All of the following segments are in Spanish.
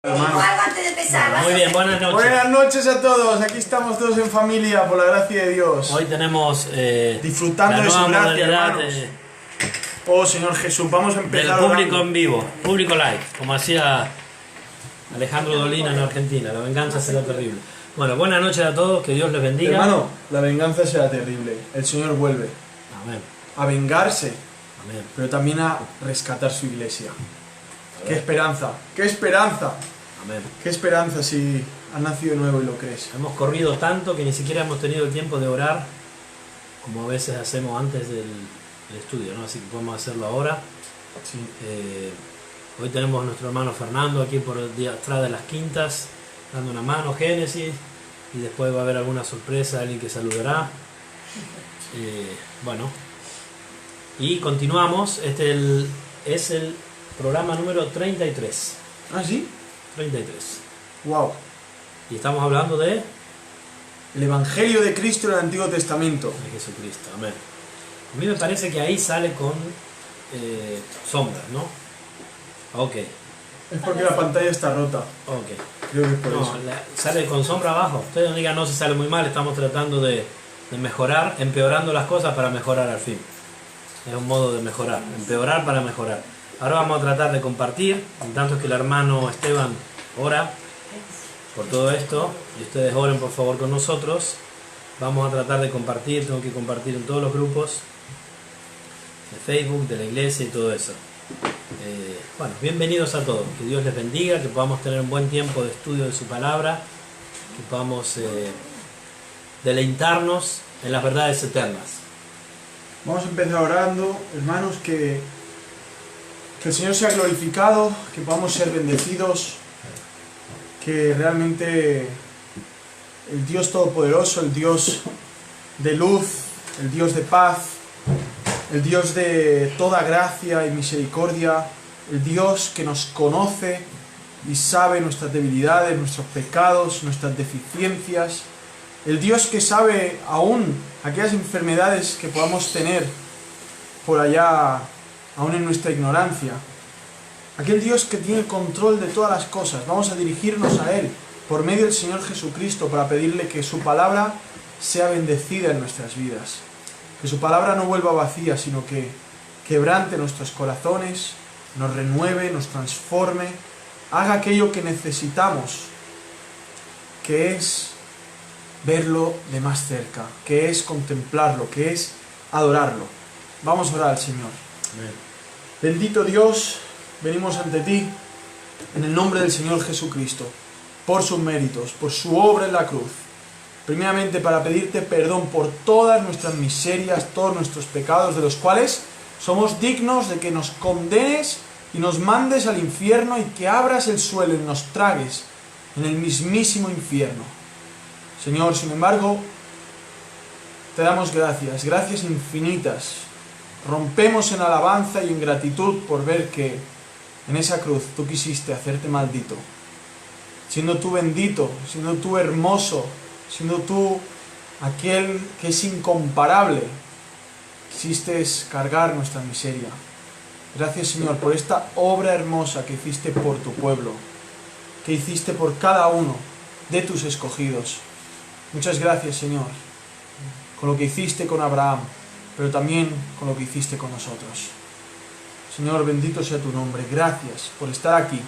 Hermano. Muy bien, buenas noches. Buenas noches a todos, aquí estamos todos en familia, por la gracia de Dios. Hoy tenemos disfrutando de su gracia, hermanos. Oh Señor Jesús, vamos a empezar del público orando. en vivo, público live, como hacía Alejandro Dolina en Argentina. La venganza será terrible. Bueno, buenas noches a todos, que Dios les bendiga. Hermano, la venganza será terrible. El Señor vuelve Amén. a vengarse, Amén. pero también a rescatar su iglesia. ¡Qué esperanza! ¡Qué esperanza! Amén. ¡Qué esperanza si has nacido de nuevo y lo crees! Hemos corrido tanto que ni siquiera hemos tenido el tiempo de orar como a veces hacemos antes del estudio, ¿no? Así que podemos hacerlo ahora. Sí. Hoy tenemos a nuestro hermano Fernando aquí por atrás de las quintas, dando una mano, Génesis, y después va a haber alguna sorpresa, alguien que saludará. Bueno, y continuamos. Este es el programa número 33. ¿Ah, sí? 33. ¡Wow! Y estamos hablando de El Evangelio de Cristo en el Antiguo Testamento. Jesucristo. Amén. A mí me parece que ahí sale con sombras, ¿no? Ok. Es porque la pantalla está rota. Ok. Creo que es por No, eso. sale con sombra abajo. Ustedes no digan no, se sale muy mal. Estamos tratando de mejorar, empeorando las cosas para mejorar al fin. Es un modo de mejorar, empeorar para mejorar. Ahora vamos a tratar de compartir, en tanto que el hermano Esteban ora por todo esto, y ustedes oren por favor con nosotros. Vamos a tratar de compartir, tengo que compartir en todos los grupos de Facebook, de la iglesia y todo eso. Bueno, bienvenidos a todos, que Dios les bendiga, que podamos tener un buen tiempo de estudio de su palabra, que podamos deleitarnos en las verdades eternas. Vamos a empezar orando, hermanos, que el Señor sea glorificado, que podamos ser bendecidos, que realmente el Dios Todopoderoso, el Dios de luz, el Dios de paz, el Dios de toda gracia y misericordia, el Dios que nos conoce y sabe nuestras debilidades, nuestros pecados, nuestras deficiencias, el Dios que sabe aún aquellas enfermedades que podamos tener por allá, aún en nuestra ignorancia. Aquel Dios que tiene control de todas las cosas. Vamos a dirigirnos a Él por medio del Señor Jesucristo para pedirle que su palabra sea bendecida en nuestras vidas. Que su palabra no vuelva vacía, sino que quebrante nuestros corazones, nos renueve, nos transforme, haga aquello que necesitamos, que es verlo de más cerca, que es contemplarlo, que es adorarlo. Vamos a orar al Señor. Amén. Bendito Dios, venimos ante ti en el nombre del Señor Jesucristo, por sus méritos, por su obra en la cruz. Primeramente para pedirte perdón por todas nuestras miserias, todos nuestros pecados, de los cuales somos dignos de que nos condenes y nos mandes al infierno y que abras el suelo y nos tragues en el mismísimo infierno. Señor, sin embargo, te damos gracias, gracias infinitas. Rompemos en alabanza y en gratitud por ver que en esa cruz tú quisiste hacerte maldito. Siendo tú bendito, siendo tú hermoso, siendo tú aquel que es incomparable, quisiste cargar nuestra miseria. Gracias, Señor, por esta obra hermosa que hiciste por tu pueblo, que hiciste por cada uno de tus escogidos. Muchas gracias, Señor, con lo que hiciste con Abraham, pero también con lo que hiciste con nosotros. Señor, bendito sea tu nombre. Gracias por estar aquí.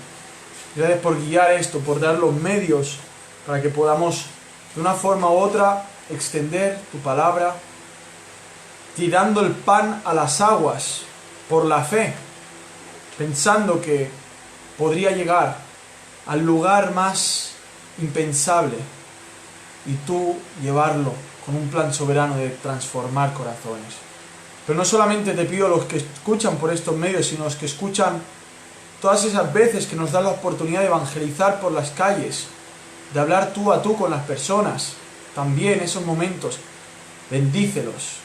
Gracias por guiar esto, por dar los medios para que podamos, de una forma u otra, extender tu palabra, tirando el pan a las aguas por la fe, pensando que podría llegar al lugar más impensable y tú llevarlo con un plan soberano de transformar corazones. Pero no solamente te pido a los que escuchan por estos medios, sino a los que escuchan todas esas veces que nos dan la oportunidad de evangelizar por las calles, de hablar tú a tú con las personas, también esos momentos, bendícelos.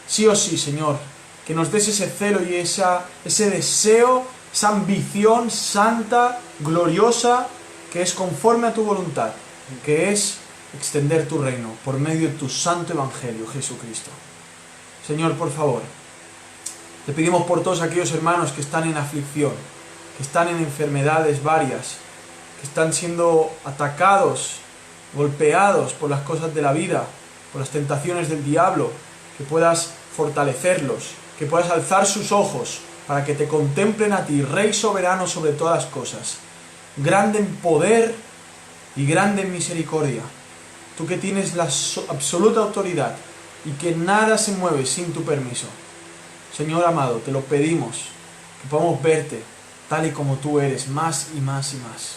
Sí o sí, Señor, que nos des ese celo y ese deseo, esa ambición santa, gloriosa, que es conforme a tu voluntad, que es extender tu reino por medio de tu santo evangelio, Jesucristo. Señor, por favor, te pedimos por todos aquellos hermanos que están en aflicción, que están en enfermedades varias, que están siendo atacados, golpeados por las cosas de la vida, por las tentaciones del diablo, que puedas fortalecerlos, que puedas alzar sus ojos para que te contemplen a ti, Rey soberano sobre todas las cosas, grande en poder y grande en misericordia. Tú que tienes la absoluta autoridad y que nada se mueve sin tu permiso. Señor amado, te lo pedimos, que podamos verte tal y como tú eres, más y más y más.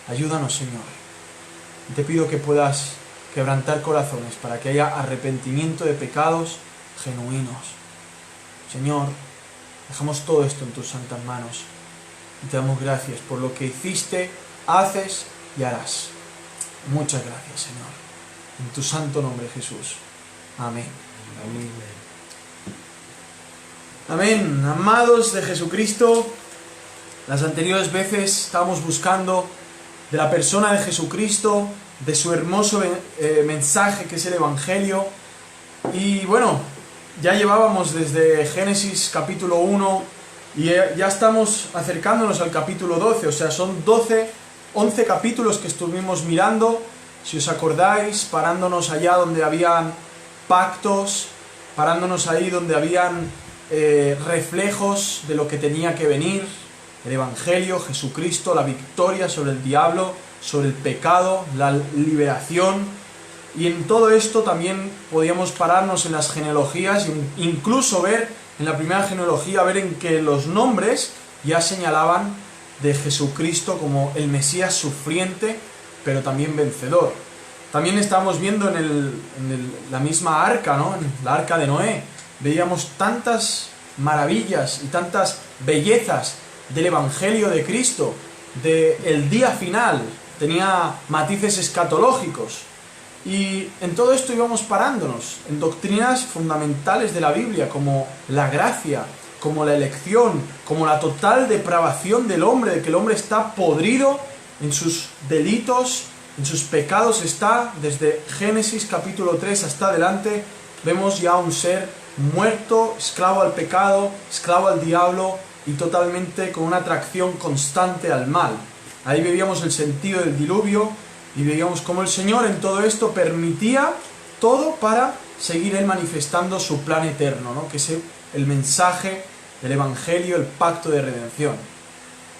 Ayúdanos, Señor. Y te pido que puedas quebrantar corazones para que haya arrepentimiento de pecados genuinos. Señor, dejamos todo esto en tus santas manos y te damos gracias por lo que hiciste, haces y harás. Muchas gracias, Señor. En tu santo nombre, Jesús. Amén. Amén. Amados de Jesucristo, las anteriores veces estábamos buscando de la persona de Jesucristo, de su hermoso mensaje que es el Evangelio. Y bueno, ya llevábamos desde Génesis capítulo 1 y ya estamos acercándonos al capítulo 12, o sea, son 11 capítulos que estuvimos mirando, si os acordáis, parándonos allá donde habían pactos, parándonos ahí donde habían reflejos de lo que tenía que venir, el Evangelio, Jesucristo, la victoria sobre el diablo, sobre el pecado, la liberación. Y en todo esto también podíamos pararnos en las genealogías e incluso ver en la primera genealogía, ver en que los nombres ya señalaban de Jesucristo como el Mesías sufriente, pero también vencedor. También estábamos viendo en la misma arca, ¿no? En la arca de Noé, veíamos tantas maravillas y tantas bellezas del Evangelio de Cristo, del día final, tenía matices escatológicos. Y en todo esto íbamos parándonos, en doctrinas fundamentales de la Biblia, como la gracia, como la elección, como la total depravación del hombre, de que el hombre está podrido en sus delitos, en sus pecados está. Desde Génesis capítulo 3 hasta adelante, vemos ya un ser muerto, esclavo al pecado, esclavo al diablo y totalmente con una atracción constante al mal. Ahí veíamos el sentido del diluvio y veíamos cómo el Señor en todo esto permitía todo para seguir Él manifestando su plan eterno, ¿no? Que es el mensaje del Evangelio, el pacto de redención.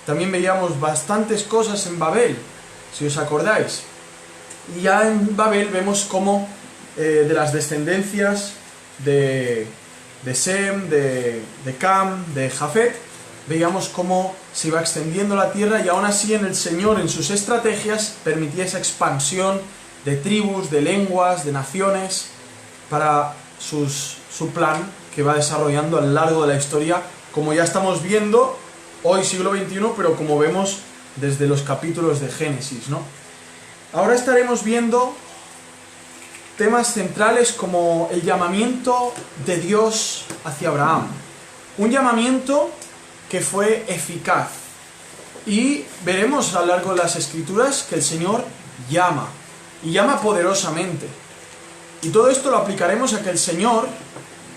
También veíamos bastantes cosas en Babel, si os acordáis. Y ya en Babel vemos cómo de las descendencias de Sem, de Cam, de Jafet, veíamos cómo se iba extendiendo la tierra y aún así el Señor en sus estrategias permitía esa expansión de tribus, de lenguas, de naciones para su plan que va desarrollando a lo largo de la historia, como ya estamos viendo hoy siglo XXI, pero como vemos desde los capítulos de Génesis, ¿no? Ahora estaremos viendo temas centrales como el llamamiento de Dios hacia Abraham. Un llamamiento que fue eficaz. Y veremos a lo largo de las Escrituras que el Señor llama, y llama poderosamente. Y todo esto lo aplicaremos a que el Señor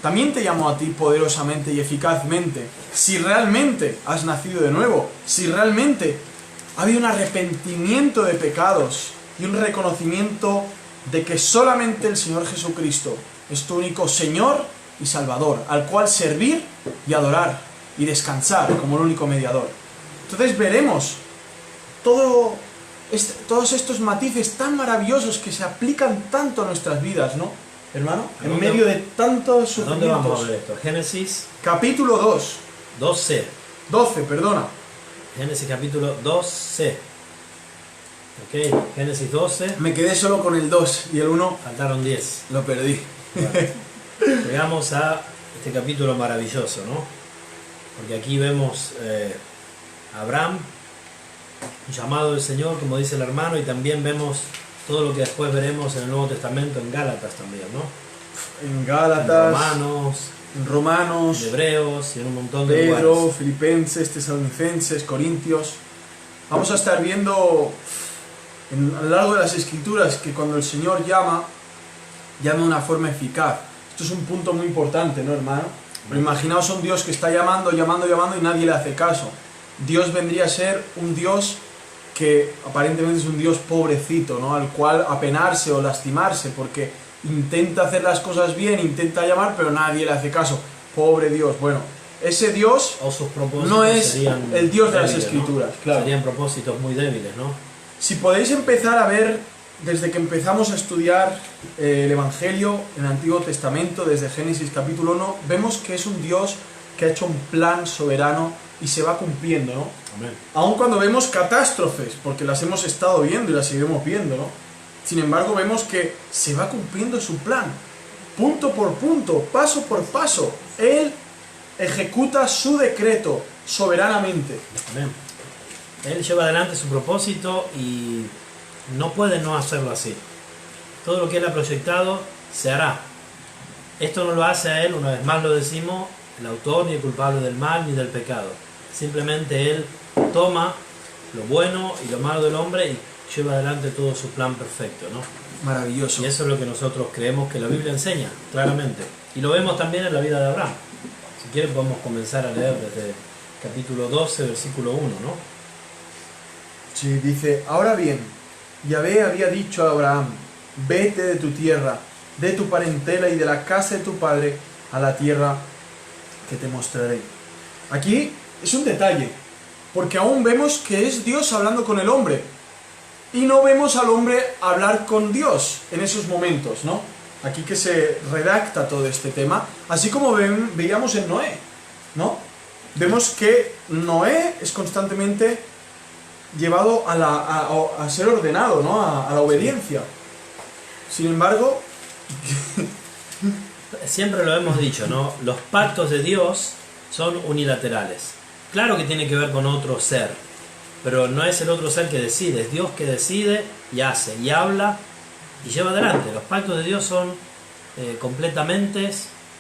también te llamó a ti poderosamente y eficazmente. Si realmente has nacido de nuevo, si realmente ha habido un arrepentimiento de pecados y un reconocimiento de que solamente el Señor Jesucristo es tu único Señor y Salvador, al cual servir y adorar y descansar como el único mediador. Entonces veremos todos estos matices tan maravillosos que se aplican tanto a nuestras vidas, ¿no, hermano? En medio de tantos sufrimientos. ¿Dónde vamos a ver esto? Génesis capítulo 2. 12. 12, perdona. Génesis capítulo 12. Ok, Génesis 12. Me quedé solo con el 2 y el 1 Faltaron 10. lo perdí. Bueno, llegamos a este capítulo maravilloso, ¿no? Porque aquí vemos a Abraham, un llamado del Señor, como dice el hermano, y también vemos todo lo que después veremos en el Nuevo Testamento, en Gálatas también, ¿no? En Gálatas, en Romanos, en Hebreos y en un montón de Pedro, lugares. Filipenses, Tesalonicenses, Corintios. Vamos a estar viendo a lo largo de las Escrituras que cuando el Señor llama de una forma eficaz. Esto es un punto muy importante, ¿no, hermano? Pero imaginaos a un Dios que está llamando y nadie le hace caso. Dios vendría a ser un Dios que aparentemente es un Dios pobrecito, ¿no? Al cual apenarse o lastimarse, porque intenta hacer las cosas bien, intenta llamar, pero nadie le hace caso. Pobre Dios. Bueno, ese Dios O sus propósitos no es serían el Dios de las débiles, Escrituras, ¿no? claro. Serían propósitos muy débiles, ¿no? Si podéis empezar a ver, desde que empezamos a estudiar el Evangelio en el Antiguo Testamento, desde Génesis capítulo 1, vemos que es un Dios que ha hecho un plan soberano y se va cumpliendo, ¿no? Amén. Aun cuando vemos catástrofes, porque las hemos estado viendo y las seguimos viendo, ¿no? Sin embargo, vemos que se va cumpliendo su plan, punto por punto, paso por paso. Él ejecuta su decreto soberanamente. Amén. Él lleva adelante su propósito y no puede no hacerlo así. Todo lo que Él ha proyectado se hará. Esto no lo hace a Él, una vez más lo decimos, el autor ni el culpable del mal ni del pecado. Simplemente Él toma lo bueno y lo malo del hombre y lleva adelante todo su plan perfecto, ¿no? Maravilloso. Y eso es lo que nosotros creemos que la Biblia enseña, claramente. Y lo vemos también en la vida de Abraham. Si quieren podemos comenzar a leer desde capítulo 12, versículo 1, ¿no? Sí, dice, ahora bien, Yahvé había dicho a Abraham, vete de tu tierra, de tu parentela y de la casa de tu padre a la tierra que te mostraré. Aquí es un detalle, porque aún vemos que es Dios hablando con el hombre, y no vemos al hombre hablar con Dios en esos momentos, ¿no? Aquí que se redacta todo este tema, así como veíamos en Noé, ¿no? Vemos que Noé es constantemente llevado a ser ordenado, ¿no? A la obediencia. Sin embargo, siempre lo hemos dicho, ¿no? Los pactos de Dios son unilaterales. Claro que tiene que ver con otro ser, pero no es el otro ser que decide, es Dios que decide y hace, y habla y lleva adelante. Los pactos de Dios son completamente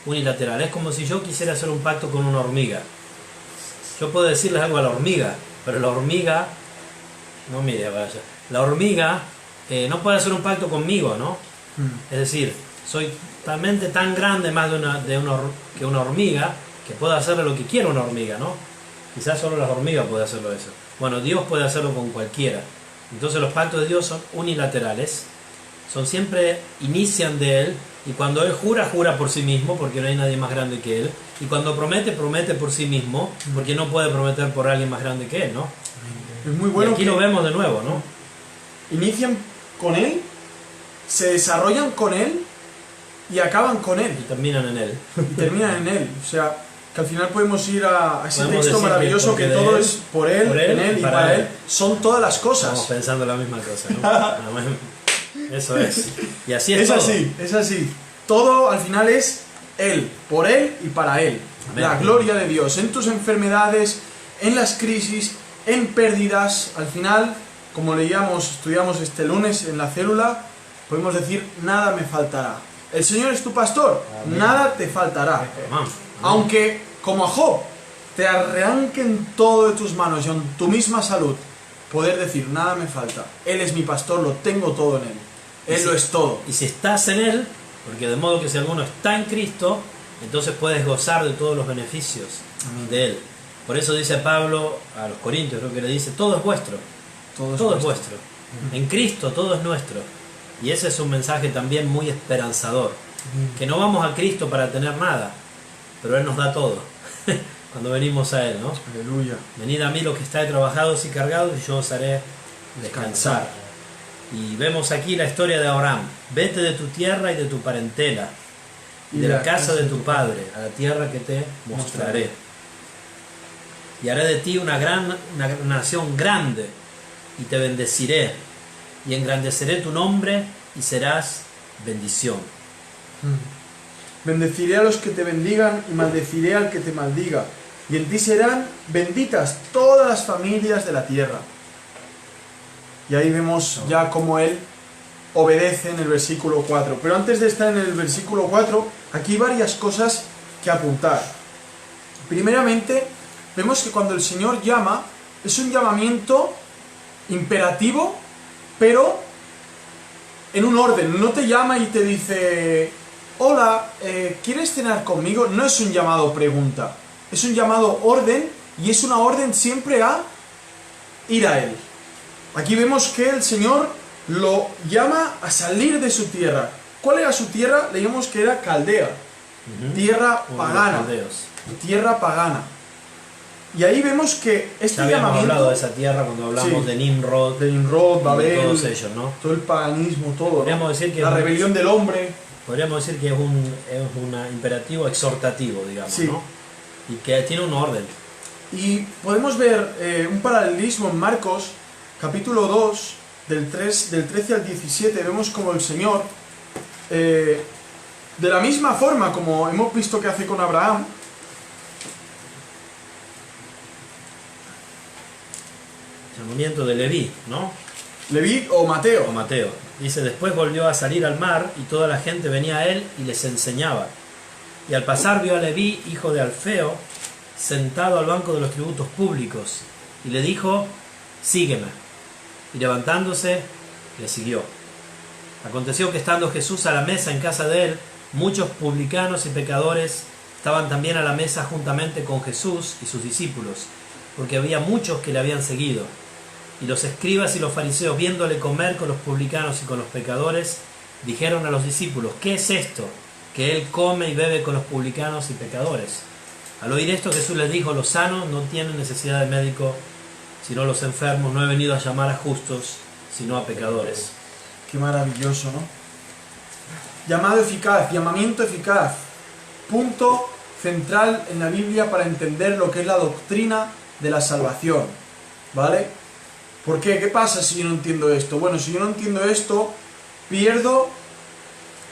unilaterales. Es como si yo quisiera hacer un pacto con una hormiga. Yo puedo decirles algo a la hormiga, pero la hormiga, no mire, vaya, la hormiga no puede hacer un pacto conmigo, ¿no? Es decir, soy talmente tan grande más que una hormiga, que puedo hacerle lo que quiera una hormiga, ¿no? Quizás solo las hormigas pueden hacerlo eso. Bueno, Dios puede hacerlo con cualquiera. Entonces los pactos de Dios son unilaterales, son siempre, inician de Él, y cuando Él jura, jura por sí mismo, porque no hay nadie más grande que Él, y cuando promete, promete por sí mismo, porque no puede prometer por alguien más grande que Él, ¿no? es muy bueno Y aquí que lo vemos de nuevo, ¿no? inician con Él, se desarrollan con Él y acaban con Él. Y terminan en Él. Y terminan en Él. O sea, que al final podemos ir a ese Podemos texto decir que maravilloso que porque todo de Él, es por Él, en Él y para Él. Son todas las Estamos cosas. pensando la misma cosa, ¿no? Amén. Eso es. Y así es Es todo. así, es así. Todo al final es Él, por Él y para Él. Amén. La gloria de Dios. En tus enfermedades, en las crisis, en pérdidas, al final, como estudiamos este lunes en la célula, podemos decir, nada me faltará. El Señor es tu pastor, Amén. nada te faltará. Amén. Aunque, como a Job, te arranquen todo de tus manos y en tu misma salud, poder decir, nada me falta. Él es mi pastor, lo tengo todo en Él. Él lo es todo. Y si estás en Él, porque de modo que si alguno está en Cristo, entonces puedes gozar de todos los beneficios de Él. Por eso dice Pablo a los Corintios, creo que le dice, todo es vuestro. Todo es vuestro. En Cristo todo es nuestro. Y ese es un mensaje también muy esperanzador. Que no vamos a Cristo para tener nada, pero Él nos da todo. Cuando venimos a Él, ¿no? Aleluya. Venid a mí los que estáis trabajados y cargados y yo os haré descansar. Y vemos aquí la historia de Abraham. Vete de tu tierra y de tu parentela y de la casa de tu padre a la tierra que te mostraré. Y haré de ti una nación grande y te bendeciré y engrandeceré tu nombre y serás bendición. Bendeciré a los que te bendigan y maldeciré al que te maldiga. Y en ti serán benditas todas las familias de la tierra. Y ahí vemos ya cómo Él obedece en el versículo 4. Pero antes de estar en el versículo 4, aquí hay varias cosas que apuntar. Primeramente, vemos que cuando el Señor llama, es un llamamiento imperativo, pero en un orden. No te llama y te dice, hola, ¿quieres cenar conmigo? No es un llamado pregunta, es un llamado orden, y es una orden siempre a ir a Él. Aquí vemos que el Señor lo llama a salir de su tierra. ¿Cuál era su tierra? Leímos que era Caldea, tierra pagana. Tierra pagana. Y ahí vemos que este ya habíamos llamamiento... hablado de esa tierra cuando hablamos de Nimrod, Babel, de todos ellos, ¿no? todo el paganismo, todo, ¿no? Podríamos decir que la rebelión del hombre. Podríamos decir que es un imperativo exhortativo, digamos, Sí. ¿no? Y que tiene un orden. Y podemos ver un paralelismo en Marcos, capítulo 2, del 13 al 17, vemos como el Señor, de la misma forma como hemos visto que hace con Abraham, Llamamiento de Leví, ¿no? Leví o Mateo. O Mateo. Dice, después volvió a salir al mar y toda la gente venía a él y les enseñaba. Y al pasar vio a Leví, hijo de Alfeo, sentado al banco de los tributos públicos, y le dijo, sígueme. Y levantándose, le siguió. Aconteció que estando Jesús a la mesa en casa de él, muchos publicanos y pecadores estaban también a la mesa juntamente con Jesús y sus discípulos, porque había muchos que le habían seguido. Y los escribas y los fariseos, viéndole comer con los publicanos y con los pecadores, dijeron a los discípulos, ¿qué es esto? Que él come y bebe con los publicanos y pecadores. Al oír esto, Jesús les dijo, los sanos no tienen necesidad de médico, sino los enfermos. No he venido a llamar a justos, sino a pecadores. Qué maravilloso, ¿no? Llamado eficaz, llamamiento eficaz. Punto central en la Biblia para entender lo que es la doctrina de la salvación. ¿Vale? ¿Por qué? ¿Qué pasa si yo no entiendo esto? Bueno, si yo no entiendo esto, pierdo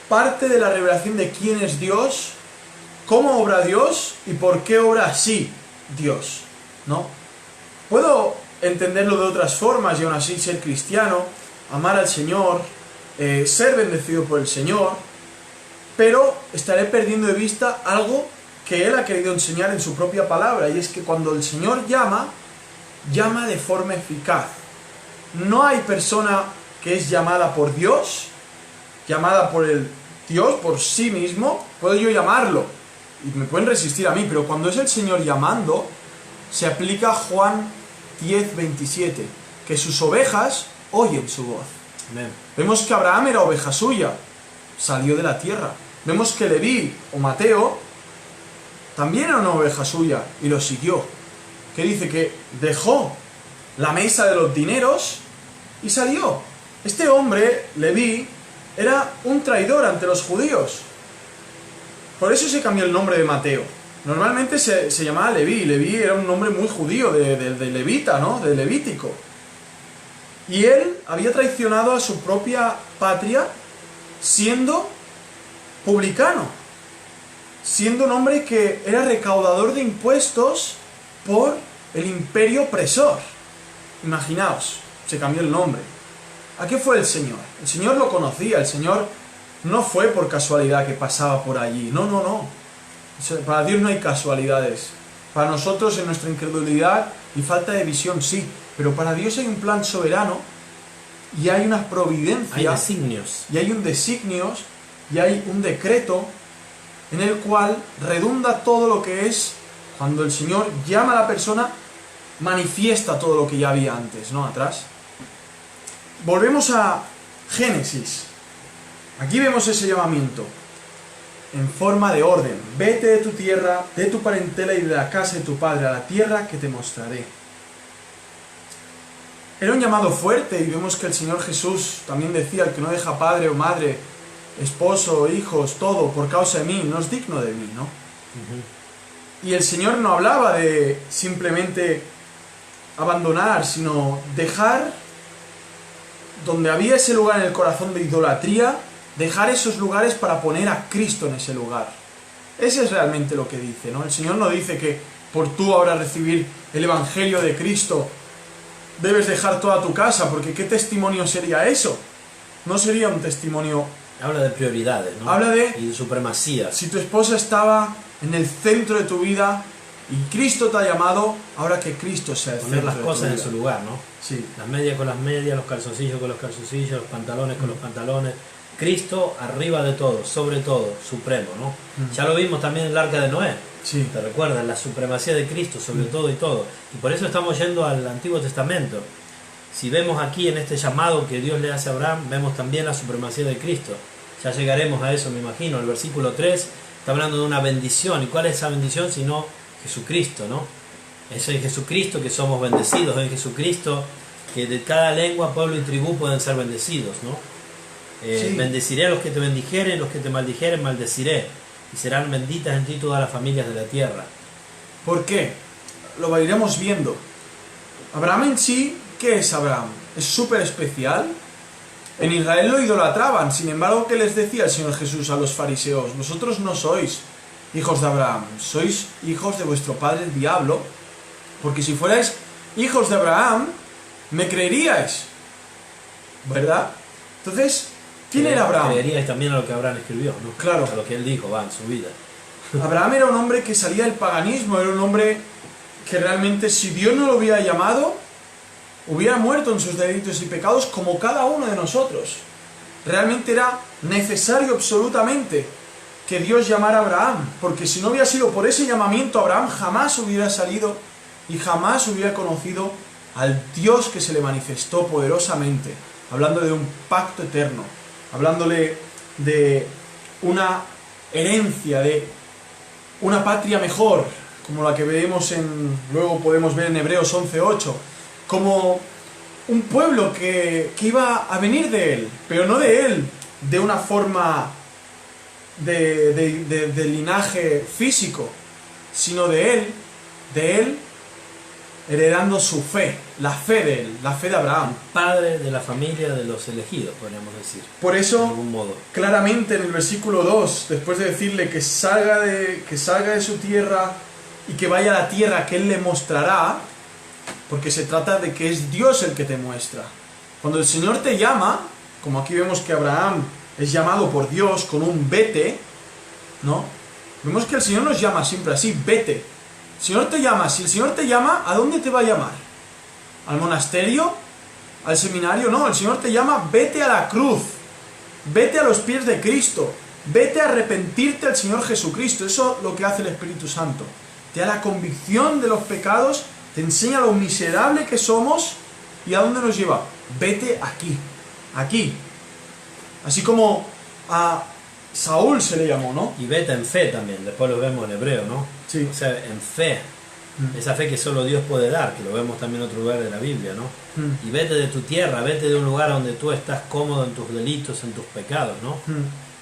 parte de la revelación de quién es Dios, cómo obra Dios y por qué obra así Dios, ¿no? Puedo entenderlo de otras formas y aún así ser cristiano, amar al Señor, ser bendecido por el Señor, pero estaré perdiendo de vista algo que Él ha querido enseñar en su propia palabra, y es que cuando el Señor llama de forma eficaz. No hay persona que es llamada por Dios, llamada por el Dios por sí mismo, puedo yo llamarlo y me pueden resistir a mí, pero cuando es el Señor llamando, se aplica Juan 10:27, que sus ovejas oyen su voz. Amén. Vemos que Abraham era oveja suya, salió de la tierra. Vemos que Leví o Mateo también era una oveja suya y lo siguió. Que dice que dejó la mesa de los dineros y salió. Este hombre, Leví, era un traidor ante los judíos. Por eso se cambió el nombre de Mateo. Normalmente se llamaba Leví. Leví era un nombre muy judío, de levita, ¿no? De levítico. Y él había traicionado a su propia patria siendo publicano. Siendo un hombre que era recaudador de impuestos por el imperio opresor. Imaginaos, se cambió el nombre. ¿A qué fue el Señor? El Señor lo conocía, el Señor no fue por casualidad que pasaba por allí. No, no, no. Para Dios no hay casualidades. Para nosotros en nuestra incredulidad y falta de visión sí, pero para Dios hay un plan soberano y hay una providencia. Hay designios. Y hay un designios y hay un decreto en el cual redunda todo lo que es. Cuando el Señor llama a la persona, manifiesta todo lo que ya había antes, ¿no? Atrás. Volvemos a Génesis. Aquí vemos ese llamamiento en forma de orden. Vete de tu tierra, de tu parentela y de la casa de tu padre, a la tierra que te mostraré. Era un llamado fuerte y vemos que el Señor Jesús también decía, el que no deja padre o madre, esposo, hijos, todo, por causa de mí, no es digno de mí, ¿no? Y el Señor no hablaba de simplemente abandonar, sino dejar donde había ese lugar en el corazón de idolatría, dejar esos lugares para poner a Cristo en ese lugar. Ese es realmente lo que dice, ¿no? El Señor no dice que por tú ahora recibir el Evangelio de Cristo debes dejar toda tu casa, porque ¿qué testimonio sería eso? No sería un testimonio... Habla de prioridades, ¿no? Habla de... Y de supremacía. Si tu esposa estaba en el centro de tu vida y Cristo te ha llamado, ahora que Cristo sea el poner centro las de tu cosas en vida. su lugar, ¿no? Sí. Las medias con las medias, los calzoncillos con los calzoncillos, los pantalones con los pantalones. Cristo arriba de todo, sobre todo, supremo, ¿no? Ya lo vimos también en el Arca de Noé. Sí. ¿Te recuerdas? La supremacía de Cristo sobre todo y todo. Y por eso estamos yendo al Antiguo Testamento. si vemos aquí en este llamado que Dios le hace a Abraham, vemos también la supremacía de Cristo. Ya llegaremos a eso, me imagino. El versículo 3 está hablando de una bendición. ¿Y cuál es esa bendición? Sino Jesucristo, ¿no? Es en Jesucristo que somos bendecidos, es en Jesucristo que de cada lengua, pueblo y tribu pueden ser bendecidos, ¿no? Sí. Bendeciré a los que te bendijeren, los que te maldijeren, maldeciré. Y serán benditas en ti todas las familias de la tierra. ¿Por qué? Lo iremos viendo. Abraham en sí, ¿qué es Abraham? ¿Es súper especial? En Israel lo idolatraban, sin embargo, ¿qué les decía el Señor Jesús a los fariseos? Vosotros no sois hijos de Abraham, sois hijos de vuestro padre el diablo, porque si fuerais hijos de Abraham, me creeríais, ¿verdad? Entonces, ¿quién era Abraham? Creeríais también a lo que Abraham escribió, ¿no? Claro. A lo que él dijo, en su vida. Abraham era un hombre que salía del paganismo, era un hombre que realmente, si Dios no lo hubiera llamado, hubiera muerto en sus delitos y pecados como cada uno de nosotros. Realmente era necesario absolutamente que Dios llamara a Abraham, porque si no hubiera sido por ese llamamiento, Abraham jamás hubiera salido y jamás hubiera conocido al Dios que se le manifestó poderosamente, hablando de un pacto eterno, hablándole de una herencia, de una patria mejor, como la que vemos luego podemos ver en Hebreos 11:8, como un pueblo que iba a venir de él, pero no de él de una forma de linaje físico, sino de él heredando su fe, la fe de él, la fe de Abraham. Padre de la familia de los elegidos, podríamos decir. Por De eso, algún modo. claramente en el versículo 2, después de decirle que salga de su tierra y que vaya a la tierra que él le mostrará, porque se trata de que es Dios el que te muestra. Cuando el Señor te llama, como aquí vemos que Abraham es llamado por Dios con un vete, ¿no? Vemos que el Señor nos llama siempre así, vete. El Señor te llama, si el Señor te llama, ¿a dónde te va a llamar? ¿Al monasterio? ¿Al seminario? No, el Señor te llama, vete a la cruz, vete a los pies de Cristo, vete a arrepentirte al Señor Jesucristo. Eso es lo que hace el Espíritu Santo. Te da la convicción de los pecados, te enseña lo miserable que somos y a dónde nos lleva. Vete aquí, aquí. Así como a Saúl se le llamó, ¿no? Y vete en fe también, después lo vemos en hebreo, ¿no? Sí. O sea, en fe. Esa fe que solo Dios puede dar, que lo vemos también en otro lugar de la Biblia, ¿no? Y vete de tu tierra, vete de un lugar donde tú estás cómodo en tus delitos, en tus pecados, ¿no?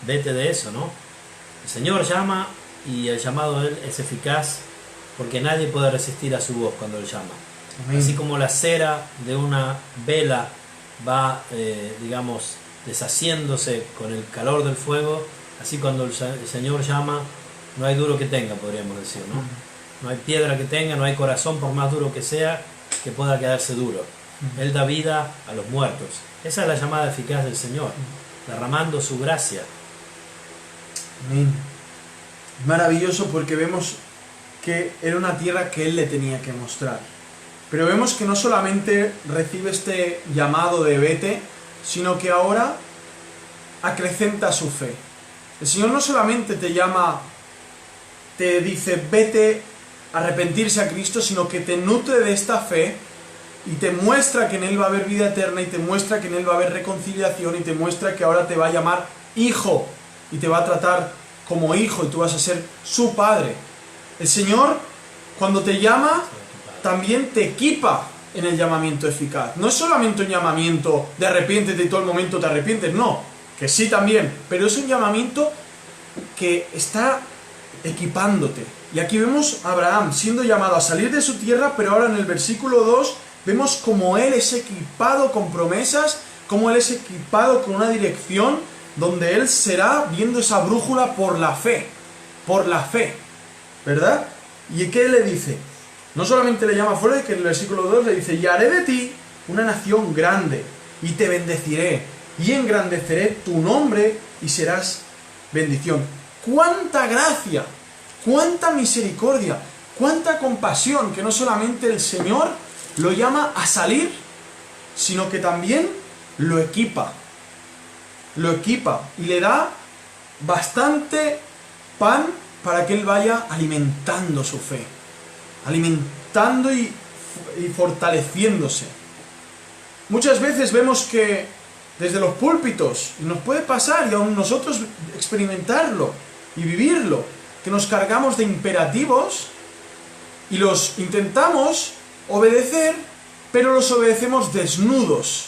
Vete de eso, ¿no? El Señor llama y el llamado de Él es eficaz porque nadie puede resistir a su voz cuando Él llama. Amén. Así como la cera de una vela va, digamos, deshaciéndose con el calor del fuego, así cuando el Señor llama, no hay duro que tenga, podríamos decir, ¿no? No hay piedra que tenga, no hay corazón, por más duro que sea, que pueda quedarse duro. Él da vida a los muertos. Esa es la llamada eficaz del Señor, derramando su gracia. Amén. Maravilloso porque vemos que era una tierra que Él le tenía que mostrar. Pero vemos que no solamente recibe este llamado de vete, sino que ahora acrecenta su fe. El Señor no solamente te llama, te dice vete a arrepentirse a Cristo, sino que te nutre de esta fe y te muestra que en Él va a haber vida eterna y te muestra que en Él va a haber reconciliación y te muestra que ahora te va a llamar hijo y te va a tratar como hijo y tú vas a ser su padre. El Señor, cuando te llama, también te equipa en el llamamiento eficaz. No es solamente un llamamiento de arrepiéntete y todo el momento te arrepientes, no, que sí también, pero es un llamamiento que está equipándote. Y aquí vemos a Abraham siendo llamado a salir de su tierra, pero ahora en el versículo 2 vemos como él es equipado con promesas, como él es equipado con una dirección donde él será viendo esa brújula por la fe, ¿verdad? ¿Y qué le dice? No solamente le llama fuera, que en el versículo 2 le dice, y haré de ti una nación grande, y te bendeciré, y engrandeceré tu nombre, y serás bendición. ¡Cuánta gracia! ¡Cuánta misericordia! ¡Cuánta compasión! Que no solamente el Señor lo llama a salir, sino que también lo equipa. Lo equipa y le da bastante pan para que él vaya alimentando su fe. Alimentando y fortaleciéndose. Muchas veces vemos que desde los púlpitos, y nos puede pasar, y aún nosotros experimentarlo y vivirlo, que nos cargamos de imperativos y los intentamos obedecer, pero los obedecemos desnudos,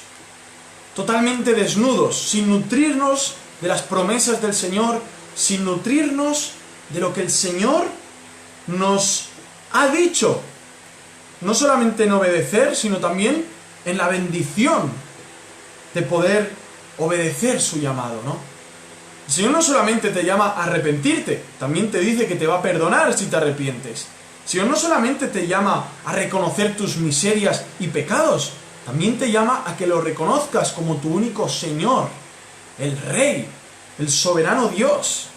totalmente desnudos, sin nutrirnos de las promesas del Señor, sin nutrirnos de lo que el Señor nos ha dicho, no solamente en obedecer, sino también en la bendición de poder obedecer su llamado, ¿no? El Señor no solamente te llama a arrepentirte, también te dice que te va a perdonar si te arrepientes. El Señor no solamente te llama a reconocer tus miserias y pecados, también te llama a que lo reconozcas como tu único Señor, el Rey, el soberano Dios,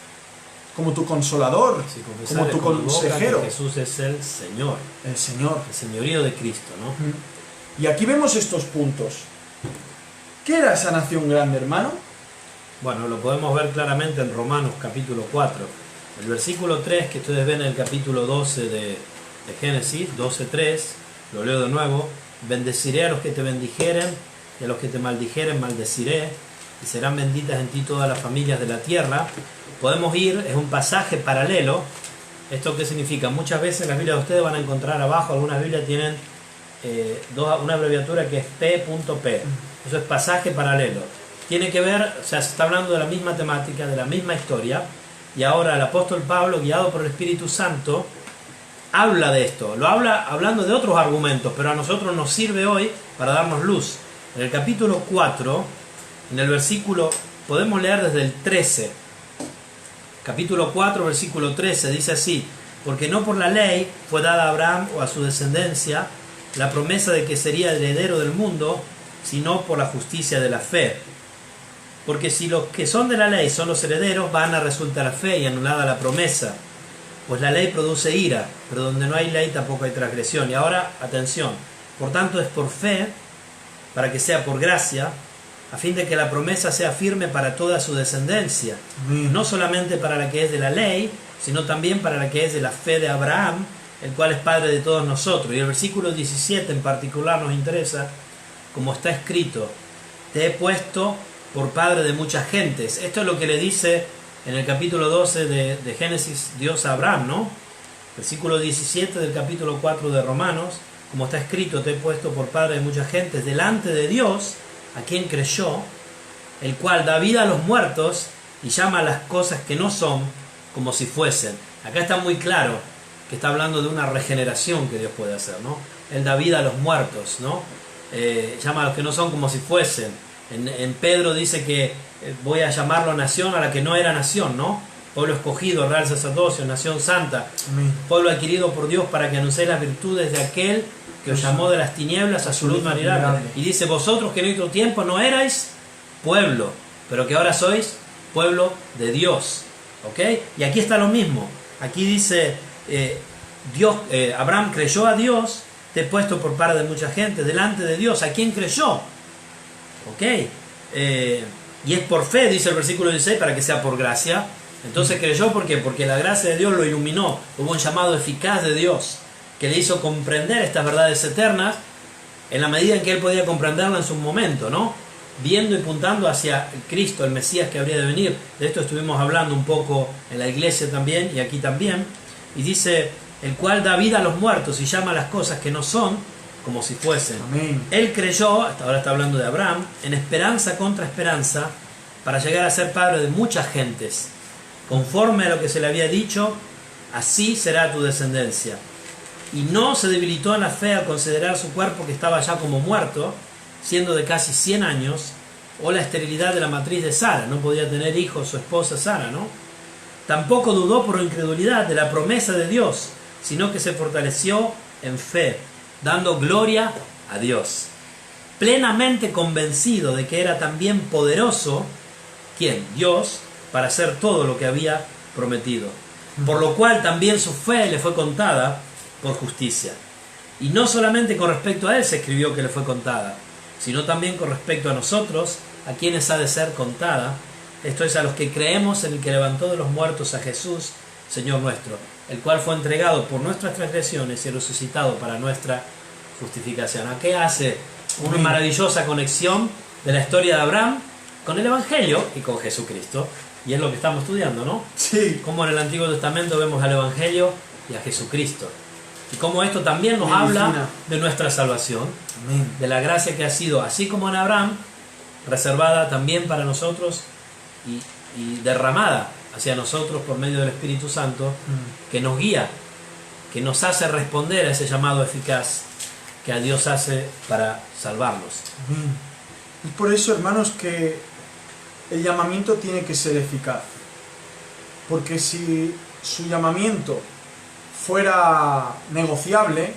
como tu consolador, Sí, como tu con boca consejero. que Jesús es el Señor, El Señor. el señorío de Cristo, ¿no? Y aquí vemos estos puntos. ¿Qué era esa nación grande, hermano? Bueno, lo podemos ver claramente en Romanos capítulo 4. El versículo 3 que ustedes ven en el capítulo 12 de Génesis, 12:3, lo leo de nuevo. Bendeciré a los que te bendijeren, y a los que te maldijeren maldeciré, y serán benditas en ti todas las familias de la tierra. Podemos ir, es un pasaje paralelo. ¿Esto qué significa? Muchas veces en las Biblias de ustedes van a encontrar abajo, algunas Biblias tienen una abreviatura que es P.P. Eso es pasaje paralelo. Tiene que ver, o sea, se está hablando de la misma temática, de la misma historia, y ahora el apóstol Pablo, guiado por el Espíritu Santo, habla de esto. Lo habla hablando de otros argumentos, pero a nosotros nos sirve hoy para darnos luz. En el capítulo 4, en el versículo, podemos leer desde el 13. Capítulo 4, versículo 13, dice así: porque no por la ley fue dada a Abraham o a su descendencia la promesa de que sería heredero del mundo, sino por la justicia de la fe. Porque si los que son de la ley son los herederos, van a resultar la fe y anulada la promesa. Pues la ley produce ira, pero donde no hay ley tampoco hay transgresión. Y ahora, atención, por tanto es por fe, para que sea por gracia, a fin de que la promesa sea firme para toda su descendencia, no solamente para la que es de la ley, sino también para la que es de la fe de Abraham, el cual es padre de todos nosotros. Y el versículo 17 en particular nos interesa, como está escrito: te he puesto por padre de muchas gentes. Esto es lo que le dice en el capítulo 12 de Génesis Dios a Abraham, ¿no? Versículo 17 del capítulo 4 de Romanos: como está escrito, te he puesto por padre de muchas gentes delante de Dios, a quien creyó, el cual da vida a los muertos y llama a las cosas que no son como si fuesen. Acá está muy claro que está hablando de una regeneración que Dios puede hacer, ¿no? Él da vida a los muertos, ¿no? Llama a los que no son como si fuesen. En Pedro dice que voy a llamarlo nación a la que no era nación, ¿no? Pueblo escogido, real sacerdocio, nación santa. Amén. Pueblo adquirido por Dios para que anunciéis las virtudes de aquel que os llamó de las tinieblas a su luz admirable. Y dice: vosotros que en otro tiempo no erais pueblo, pero que ahora sois pueblo de Dios. ¿Ok? Y aquí está lo mismo. Aquí dice, Abraham creyó a Dios, te he puesto por padre de mucha gente delante de Dios. ¿A quién creyó? ¿Ok? Y es por fe, dice el versículo 16, para que sea por gracia. Entonces creyó, ¿por qué? Porque la gracia de Dios lo iluminó. Hubo un llamado eficaz de Dios que le hizo comprender estas verdades eternas en la medida en que él podía comprenderla en su momento, ¿no? Viendo y apuntando hacia Cristo, el Mesías que habría de venir. De esto estuvimos hablando un poco en la iglesia también y aquí también. Y dice: el cual da vida a los muertos y llama a las cosas que no son como si fuesen. Amén. Él creyó, hasta ahora está hablando de Abraham, en esperanza contra esperanza, para llegar a ser padre de muchas gentes. Conforme a lo que se le había dicho, así será tu descendencia. Y no se debilitó en la fe al considerar su cuerpo que estaba ya como muerto, siendo de casi 100 años, o la esterilidad de la matriz de Sara. No podía tener hijos su esposa Sara, ¿no? Tampoco dudó por incredulidad de la promesa de Dios, sino que se fortaleció en fe, dando gloria a Dios, plenamente convencido de que era también poderoso, ¿quién? Dios, para hacer todo lo que había prometido. Por lo cual también su fe le fue contada por justicia. Y no solamente con respecto a él se escribió que le fue contada, sino también con respecto a nosotros, a quienes ha de ser contada. Esto es, a los que creemos en el que levantó de los muertos a Jesús, Señor nuestro, el cual fue entregado por nuestras transgresiones y resucitado para nuestra justificación. ¿A qué hace una Amén. maravillosa conexión de la historia de Abraham con el Evangelio y con Jesucristo. Y es lo que estamos estudiando, ¿no? Sí. Cómo en el Antiguo Testamento vemos al Evangelio y a Jesucristo. Y cómo esto también nos Medicina. habla de nuestra salvación, Amén. de la gracia que ha sido, así como en Abraham, reservada también para nosotros y derramada hacia nosotros por medio del Espíritu Santo, que nos guía, que nos hace responder a ese llamado eficaz que a Dios hace para salvarnos. Amén. Y por eso, hermanos, que el llamamiento tiene que ser eficaz. Porque si su llamamiento fuera negociable,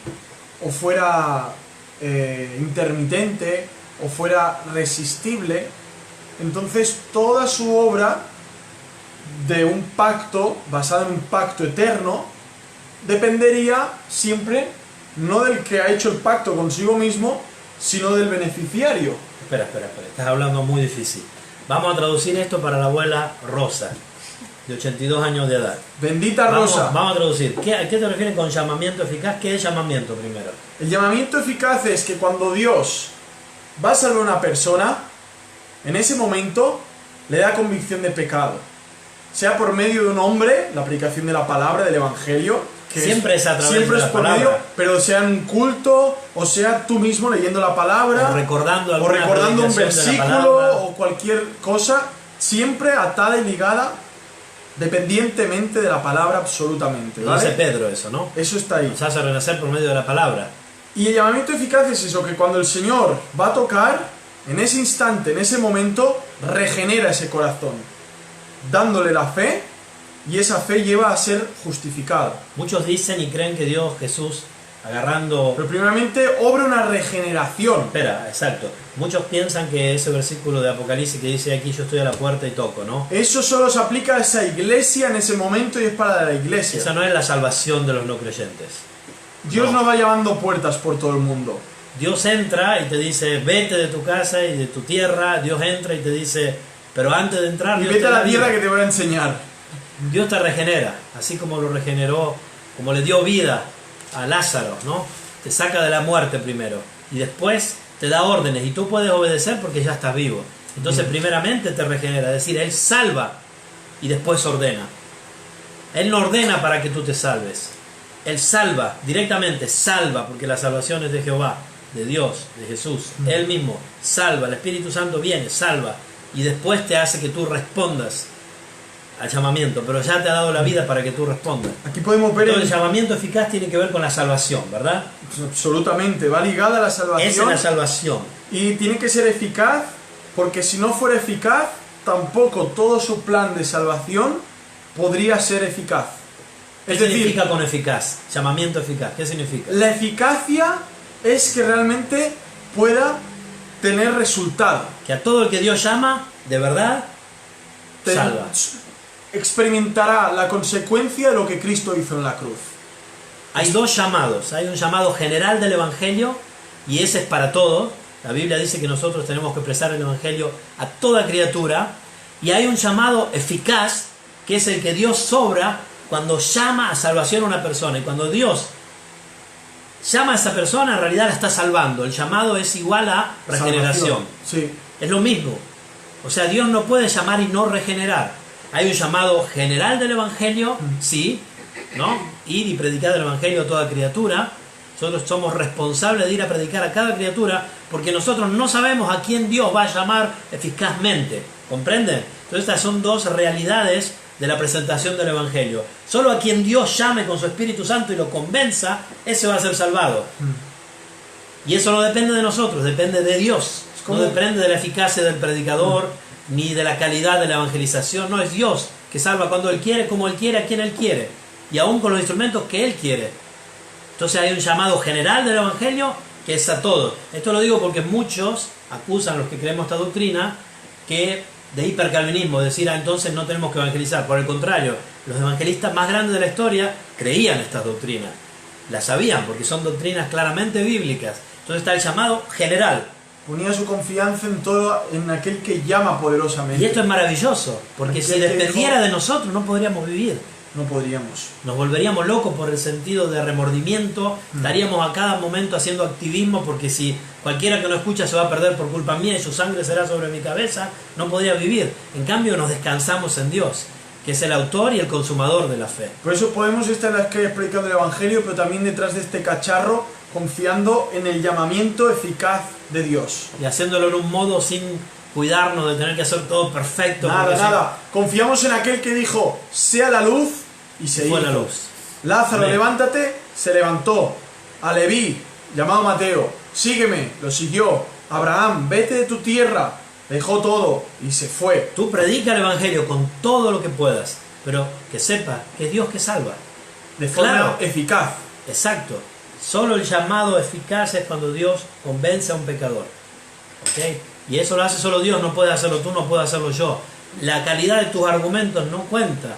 o fuera intermitente, o fuera resistible, entonces toda su obra de un pacto, basado en un pacto eterno, dependería siempre no del que ha hecho el pacto consigo mismo, sino del beneficiario. Espera, estás hablando muy difícil. Vamos a traducir esto para la abuela Rosa, de 82 años de edad. Bendita Rosa. Vamos a traducir. ¿A qué te refieres con llamamiento eficaz? ¿Qué es llamamiento primero? El llamamiento eficaz es que cuando Dios va a salvar a una persona, en ese momento le da convicción de pecado. Sea por medio de un hombre, la aplicación de la palabra, del evangelio, que Siempre es a través siempre de la es por palabra. medio, pero sea en un culto, o sea tú mismo leyendo la palabra, O recordando o alguna recordando un predicación de la versículo, palabra. o cualquier cosa, siempre atada y ligada, dependientemente de la palabra absolutamente, Lo dice ¿vale? Pedro eso, ¿no? Eso está ahí. Nos hace renacer por medio de la palabra. Y el llamamiento eficaz es eso, que cuando el Señor va a tocar, en ese instante, en ese momento, regenera ese corazón, dándole la fe, y esa fe lleva a ser justificada. Muchos dicen y creen que Dios, Jesús, agarrando... Pero primeramente obra una regeneración. Espera, exacto. Muchos piensan que ese versículo de Apocalipsis que dice aquí yo estoy a la puerta y toco, ¿no? Eso solo se aplica a esa iglesia en ese momento y es para la iglesia. Esa no es la salvación de los no creyentes. Dios no va llamando puertas por todo el mundo. Dios entra y te dice, vete de tu casa y de tu tierra. Dios entra y te dice, pero antes de entrar, Y Dios vete te a da la tierra vida. que te voy a enseñar. Dios te regenera, así como lo regeneró, como le dio vida a Lázaro, ¿no? Te saca de la muerte primero y después te da órdenes y tú puedes obedecer porque ya estás vivo. Entonces, primeramente te regenera, es decir, Él salva y después ordena. Él no ordena para que tú te salves. Él salva, directamente salva, porque la salvación es de Jehová, de Dios, de Jesús. Él mismo salva, el Espíritu Santo viene, salva y después te hace que tú respondas al llamamiento, pero ya te ha dado la vida para que tú respondas. Aquí podemos ver Entonces, el llamamiento eficaz tiene que ver con la salvación, ¿verdad? absolutamente, va ligada a la salvación. Esa es la salvación. Y tiene que ser eficaz, porque si no fuera eficaz, tampoco todo su plan de salvación podría ser eficaz. ¿Qué Es decir, significa con eficaz? Llamamiento eficaz, ¿qué significa? la eficacia es que realmente pueda tener resultado. Que a todo el que Dios llama, de verdad, Ten- salva. Experimentará la consecuencia de lo que Cristo hizo en la cruz. Hay dos llamados. Hay un llamado general del Evangelio y ese es para todos. La Biblia dice que nosotros tenemos que expresar el Evangelio a toda criatura. Y hay un llamado eficaz que es el que Dios sobra cuando llama a salvación a una persona. Y cuando Dios llama a esa persona, en realidad la está salvando. El llamado es igual a regeneración. Salvación. Sí. Es lo mismo. O sea, Dios no puede llamar y no regenerar. Hay un llamado general del Evangelio, sí, ¿no? Ir y predicar el Evangelio a toda criatura. Nosotros somos responsables de ir a predicar a cada criatura porque nosotros no sabemos a quién Dios va a llamar eficazmente. ¿Comprenden? Entonces estas son dos realidades de la presentación del Evangelio. Solo a quien Dios llame con su Espíritu Santo y lo convenza, ese va a ser salvado. Y eso no depende de nosotros, depende de Dios. como- No depende de la eficacia del predicador, ni de la calidad de la evangelización. No, es Dios que salva cuando Él quiere, como Él quiere, a quien Él quiere. Y aún con los instrumentos que Él quiere. Entonces hay un llamado general del Evangelio que es a todos. Esto lo digo porque muchos acusan a los que creemos esta doctrina que de hipercalvinismo, decir, entonces no tenemos que evangelizar. Por el contrario, los evangelistas más grandes de la historia creían estas doctrinas. Las sabían porque son doctrinas claramente bíblicas. Entonces está el llamado general. Ponía su confianza en todo, en aquel que llama poderosamente. Y esto es maravilloso, porque si Aquel que dependiera dijo- de nosotros no podríamos vivir. no podríamos. Nos volveríamos locos por el sentido de remordimiento, estaríamos a cada momento haciendo activismo, porque si cualquiera que no escucha se va a perder por culpa mía y su sangre será sobre mi cabeza, no podría vivir. En cambio nos descansamos en Dios, que es el autor y el consumador de la fe. Por eso podemos estar en las calles predicando el Evangelio, pero también detrás de este cacharro, confiando en el llamamiento eficaz de Dios. Y haciéndolo en un modo sin cuidarnos de tener que hacer todo perfecto. Nada. Confiamos en aquel que dijo, sea la luz, y se fue hizo. la luz. Lázaro, Amén. levántate, se levantó. A Leví, llamado Mateo, sígueme, lo siguió. Abraham, vete de tu tierra, dejó todo y se fue. Tú predica el Evangelio con todo lo que puedas, pero que sepa que es Dios que salva. De forma Claro. eficaz. Exacto. Solo el llamado eficaz es cuando Dios convence a un pecador. ¿Ok? Y eso lo hace solo Dios, no puedes hacerlo tú, no puedo hacerlo yo. La calidad de tus argumentos no cuenta.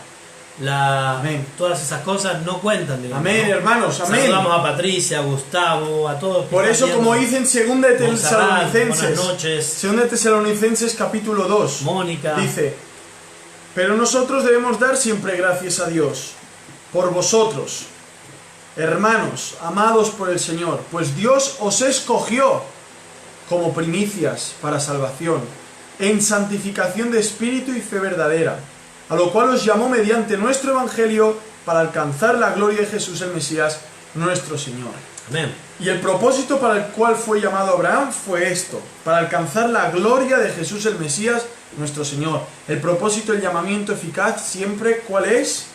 Amén. Todas esas cosas no cuentan, digamos, Amén, ¿no? hermanos, amén. Saludamos a Patricia, a Gustavo, a todos. que Por están eso, como viendo. dice en 2 de Montserrat, Tesalonicenses, buenas noches. 2 de Tesalonicenses capítulo 2, Mónica. dice, pero nosotros debemos dar siempre gracias a Dios por vosotros, hermanos, amados por el Señor, pues Dios os escogió como primicias para salvación, en santificación de espíritu y fe verdadera, a lo cual os llamó mediante nuestro Evangelio para alcanzar la gloria de Jesús el Mesías, nuestro Señor. Amén. Y el propósito para el cual fue llamado Abraham fue esto, para alcanzar la gloria de Jesús el Mesías, nuestro Señor. El propósito, el llamamiento eficaz siempre, ¿cuál es?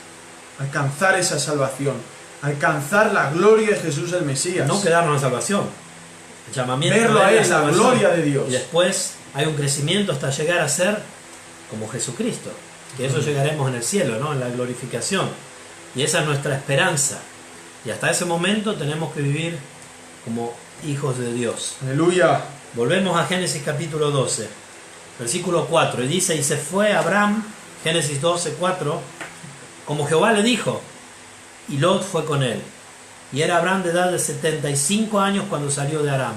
Alcanzar esa salvación, alcanzar la gloria de Jesús el Mesías. No quedarnos en salvación. El llamamiento Verlo es a la Él, la salvación. gloria de Dios. Y después hay un crecimiento hasta llegar a ser como Jesucristo. Que eso llegaremos en el cielo, ¿no? En la glorificación. Y esa es nuestra esperanza. Y hasta ese momento tenemos que vivir como hijos de Dios. Aleluya. Volvemos a Génesis capítulo 12, versículo 4. Y dice, y se fue Abraham, Génesis 12, 4, como Jehová le dijo, y Lot fue con él. Y era Abraham de edad de 75 años cuando salió de Aram.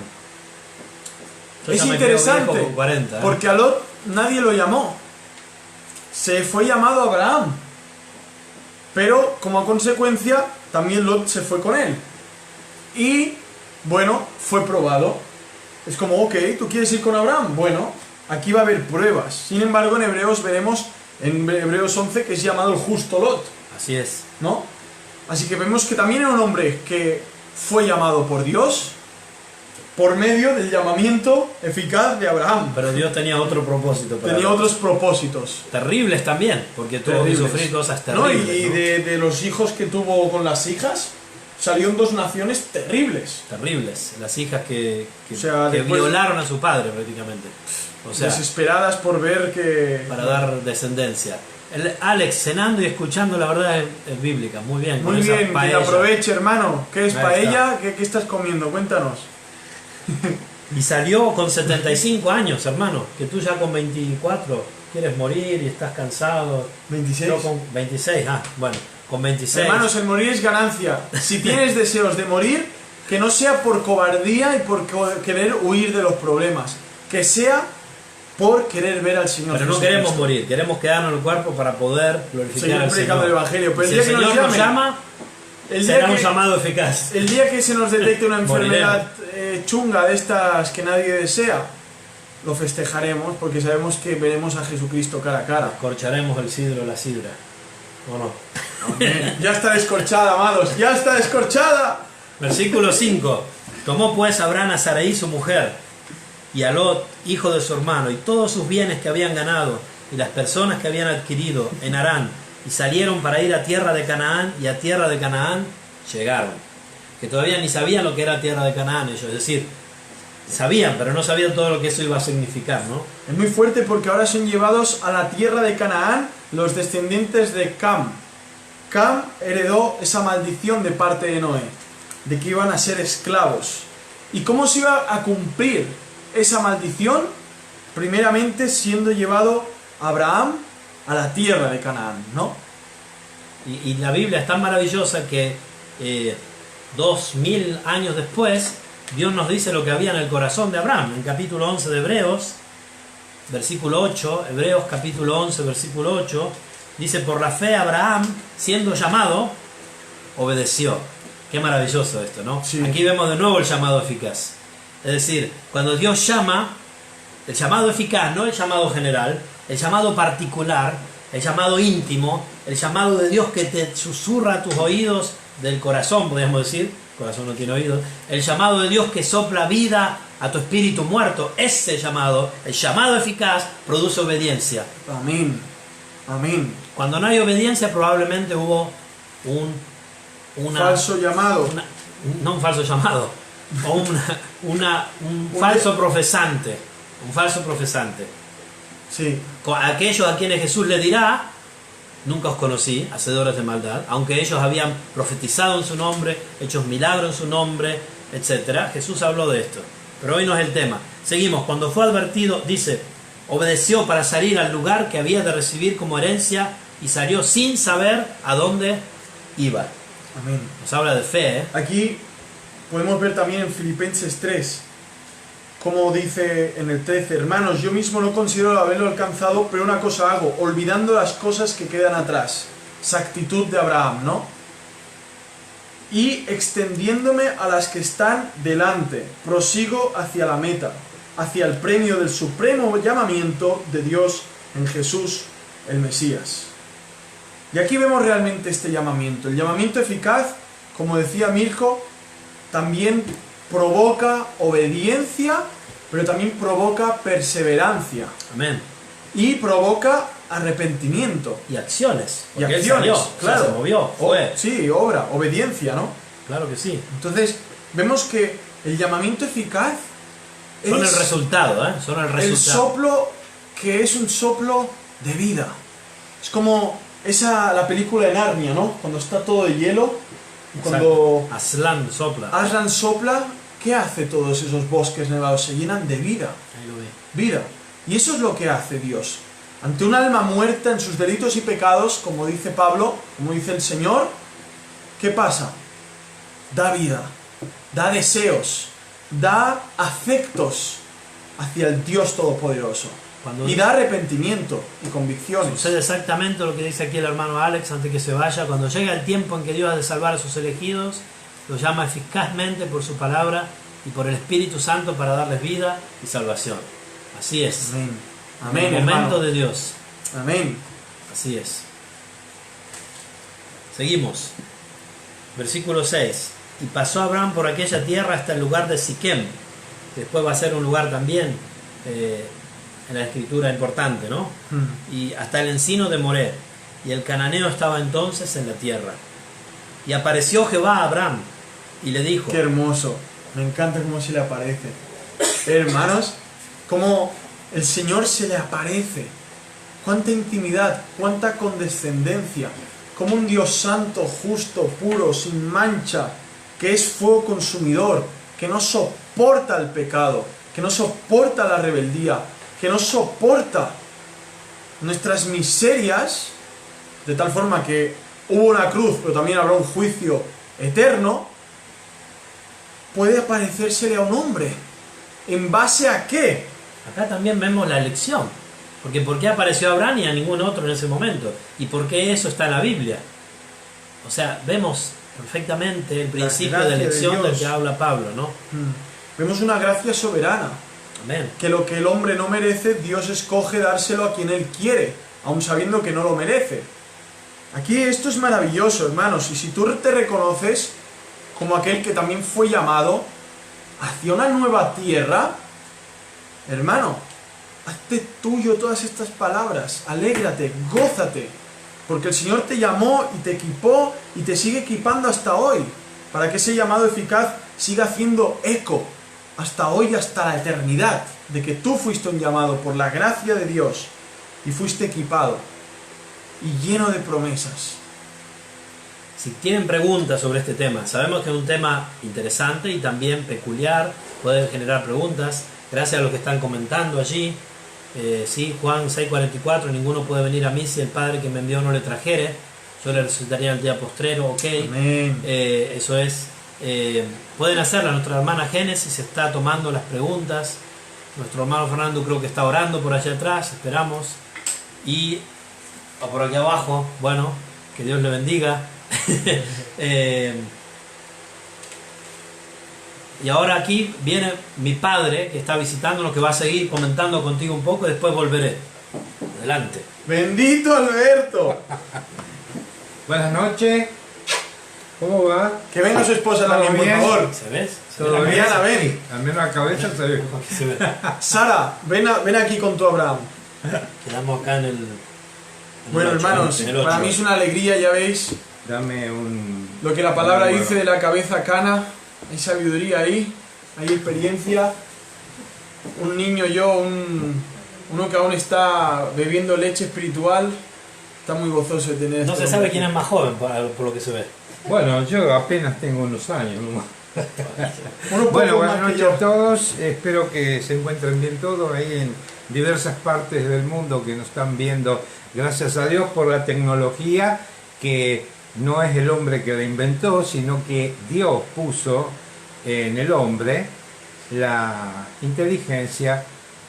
Yo Es ya me creo interesante, viejo con 40, ¿eh? porque a Lot nadie lo llamó. Se fue llamado Abraham. Pero como consecuencia, también Lot se fue con él. Y, bueno, fue probado. Es como, ok, ¿tú quieres ir con Abraham? Bueno, aquí va a haber pruebas. Sin embargo, en Hebreos veremos, en Hebreos 11, que es llamado el justo Lot, Así es. ¿no? Así que vemos que también era un hombre que fue llamado por Dios por medio del llamamiento eficaz de Abraham. Pero Dios tenía otro propósito para Tenía Lot. otros propósitos. Terribles también, porque tuvo que Terribles. sufrir cosas ¿No? terribles. Y ¿no? de los hijos que tuvo con las hijas, salieron dos naciones terribles. Terribles. Las hijas que O sea, que después- violaron a su padre prácticamente. O sea, Desesperadas por ver que... para dar descendencia. Alex, cenando y escuchando, la verdad es bíblica. Muy bien. Muy con esa bien, que paella. te aproveche, hermano. ¿Qué es Ahí paella? ¿Qué estás comiendo? Cuéntanos. Y salió con 75 años, hermano. Que tú ya con 24 quieres morir y estás cansado. 26. No, con 26, bueno, con 26. Hermanos, el morir es ganancia. Si tienes deseos de morir, que no sea por cobardía y por querer huir de los problemas. Que sea por querer ver al Señor. Pero no Jesucristo. queremos morir, queremos quedarnos en el cuerpo para poder glorificar Seguir al predicando Señor. el Evangelio. Pero el Si día el que nos Señor nos llame, llama, el será día un que, llamado eficaz. el día que se nos detecte una enfermedad Moriremos. chunga de estas que nadie desea, lo festejaremos porque sabemos que veremos a Jesucristo cara a cara. Corcharemos el sidro, la sidra. ¿O no? Amén. Ya está descorchada, amados. Ya está descorchada. Versículo 5. Tomó pues Abraham a Sarai su mujer, y a Lot, hijo de su hermano, y todos sus bienes que habían ganado, y las personas que habían adquirido en Harán, y salieron para ir a tierra de Canaán, y a tierra de Canaán llegaron. Que todavía ni sabían lo que era tierra de Canaán ellos, es decir, sabían, pero no sabían todo lo que eso iba a significar, ¿no? Es muy fuerte porque ahora son llevados a la tierra de Canaán los descendientes de Cam. Cam heredó esa maldición de parte de Noé, de que iban a ser esclavos. ¿Y cómo se iba a cumplir esa maldición? Primeramente siendo llevado Abraham a la tierra de Canaán, ¿no? Y la Biblia es tan maravillosa que 2000 años después Dios nos dice lo que había en el corazón de Abraham. En capítulo 11 de Hebreos, versículo 8, Hebreos capítulo 11, versículo 8, Dice, por la fe Abraham, siendo llamado, obedeció. Qué maravilloso esto, ¿no? Sí. Aquí vemos de nuevo el llamado eficaz. Es decir, cuando Dios llama, el llamado eficaz, no el llamado general, el llamado particular, el llamado íntimo, el llamado de Dios que te susurra a tus oídos del corazón, podríamos decir, el corazón no tiene oídos, el llamado de Dios que sopla vida a tu espíritu muerto, ese llamado, el llamado eficaz, produce obediencia. Amén. Amén. Cuando no hay obediencia, probablemente hubo Falso llamado. no un falso llamado, o un falso profesante. Un falso profesante. Sí. Aquellos a quienes Jesús le dirá, nunca os conocí, hacedores de maldad, aunque ellos habían profetizado en su nombre, hecho milagros en su nombre, etc. Jesús habló de esto. Pero hoy no es el tema. Seguimos. Cuando fue advertido, dice, obedeció para salir al lugar que había de recibir como herencia y salió sin saber a dónde iba. Amén. Nos habla de fe, ¿eh? Aquí podemos ver también en Filipenses 3, como dice en el 13, hermanos, yo mismo no considero haberlo alcanzado, pero una cosa hago, olvidando las cosas que quedan atrás. Esa actitud de Abraham, ¿no? Y extendiéndome a las que están delante, prosigo hacia la meta, hacia el premio del supremo llamamiento de Dios en Jesús, el Mesías. Y aquí vemos realmente este llamamiento. El llamamiento eficaz, como decía Mirko, también provoca obediencia, pero también provoca perseverancia. Amén. Y provoca arrepentimiento. Y acciones. Y Porque él acciones, salió, claro. o sea, se movió, fue. Sí, obra, obediencia, ¿no? Claro que sí. Entonces, vemos que el llamamiento eficaz Son es el resultado, ¿eh? Son el resultado. el soplo que es un soplo de vida. Es como la película de Narnia, ¿no? Cuando está todo de hielo, cuando Aslan sopla. Aslan sopla, ¿qué hace todos esos bosques nevados? Se llenan de vida. Ahí lo ve. Vida. Y eso es lo que hace Dios. Ante un alma muerta en sus delitos y pecados, como dice Pablo, como dice el Señor, ¿qué pasa? Da vida, da deseos, da afectos hacia el Dios Todopoderoso. Y da arrepentimiento y convicciones. Sucede exactamente lo que dice aquí el hermano Alex antes que se vaya. Cuando llega el tiempo en que Dios ha de salvar a sus elegidos, los llama eficazmente por su palabra y por el Espíritu Santo para darles vida y salvación. Así es. Amén. En Amén, el momento hermano. de Dios. Amén. Así es. Seguimos. Versículo 6. Y pasó Abraham por aquella tierra hasta el lugar de Siquem. Después va a ser un lugar también en la escritura importante, ¿no? Y hasta el encino de Moré. Y el cananeo estaba entonces en la tierra. Y apareció Jehová a Abraham y le dijo... Qué hermoso. Me encanta cómo se le aparece. Hermanos, cómo el Señor se le aparece. Cuánta intimidad, cuánta condescendencia. Como un Dios santo, justo, puro, sin mancha, que es fuego consumidor, que no soporta el pecado, que no soporta la rebeldía, que no soporta nuestras miserias, de tal forma que hubo una cruz, pero también habrá un juicio eterno, puede aparecérsele a un hombre. ¿En base a qué? Acá también vemos la elección. Porque ¿por qué apareció Abraham y a ningún otro en ese momento? ¿Y por qué eso está en la Biblia? O sea, vemos perfectamente el principio de elección del que habla Pablo, ¿no? Vemos una gracia soberana. Amén. Que lo que el hombre no merece, Dios escoge dárselo a quien Él quiere, aun sabiendo que no lo merece. Aquí esto es maravilloso, hermanos. Y si tú te reconoces como aquel que también fue llamado hacia una nueva tierra, hermano, hazte tuyo todas estas palabras, alégrate, gózate, porque el Señor te llamó y te equipó y te sigue equipando hasta hoy, para que ese llamado eficaz siga haciendo eco hasta hoy y hasta la eternidad, de que tú fuiste un llamado por la gracia de Dios y fuiste equipado y lleno de promesas. Si tienen preguntas sobre este tema, sabemos que es un tema interesante y también peculiar, pueden generar preguntas, gracias a los que están comentando allí. Sí, Juan 6:44, ninguno puede venir a mí si el Padre que me envió no le trajere, yo le resucitaría el día postrero, ok. Amén. Eso es, pueden hacerla, nuestra hermana Génesis está tomando las preguntas, nuestro hermano Fernando creo que está orando por allá atrás, esperamos, y o por aquí abajo, bueno, que Dios le bendiga. Y ahora aquí viene mi padre que está visitándonos, que va a seguir comentando contigo un poco y después volveré. Adelante. Bendito Alberto. Buenas noches. ¿Cómo va? Que venga su esposa ¿Todo también, por bien? favor. ¿Se ves? ¿Todo bien? Diana, ven. Al menos la cabeza se ve. Se ve. Sara, ven aquí con tu Abraham. Quedamos acá en el... Bueno, el ocho, hermanos, en el ocho. para mí es una alegría, ya veis, Dame un... lo que la palabra Bueno. dice de la cabeza cana. Hay sabiduría ahí, hay experiencia. Un niño uno que aún está bebiendo leche espiritual, está muy gozoso de tener No este se sabe hombre quién aquí. es más joven por lo que se ve. Bueno, yo apenas tengo unos años. ¿No? Uno Bueno, poco buenas más que noches a yo. todos. Espero que se encuentren bien todos ahí en diversas partes del mundo que nos están viendo. Gracias a Dios por la tecnología, que no es el hombre que la inventó, sino que Dios puso en el hombre la inteligencia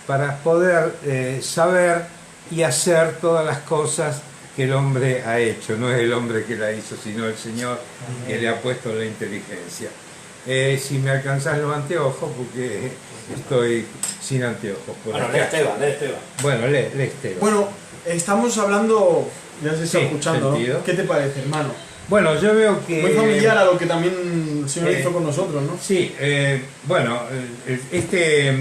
para poder saber y hacer todas las cosas que el hombre ha hecho. No es el hombre que la hizo, sino el Señor que le ha puesto la inteligencia. Si me alcanzás los anteojos, porque estoy sin anteojos. Por Bueno, acá. lee Esteban. Bueno, lee Esteban. Bueno, estamos hablando, ya se está Sí, escuchando, sentido. ¿no? ¿Qué te parece, hermano? Bueno, yo veo que... Muy familiar a lo que también el Señor eh, hizo con nosotros, ¿no? Sí, bueno,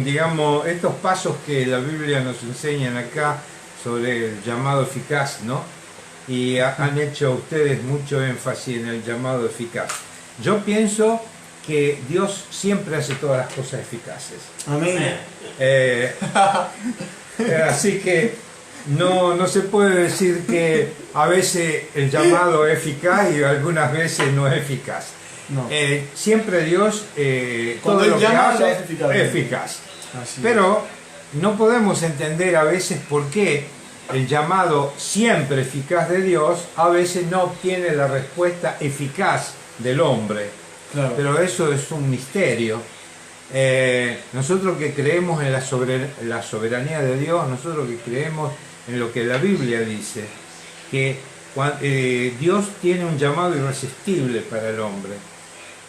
digamos, estos pasos que la Biblia nos enseñan acá sobre el llamado eficaz, ¿no? Y han hecho ustedes mucho énfasis en el llamado eficaz. Yo pienso que Dios siempre hace todas las cosas eficaces. Amén. Así que no se puede decir que a veces el llamado es eficaz y algunas veces no es eficaz. No. Siempre Dios Cuando todo Él lo que llama, hace lo hace eficaz. es eficaz. Así es. Pero no podemos entender a veces por qué el llamado siempre eficaz de Dios a veces no obtiene la respuesta eficaz del hombre. Claro. Pero eso es un misterio. Nosotros que creemos en la soberanía de Dios, nosotros que creemos en lo que la Biblia dice, que Dios tiene un llamado irresistible para el hombre.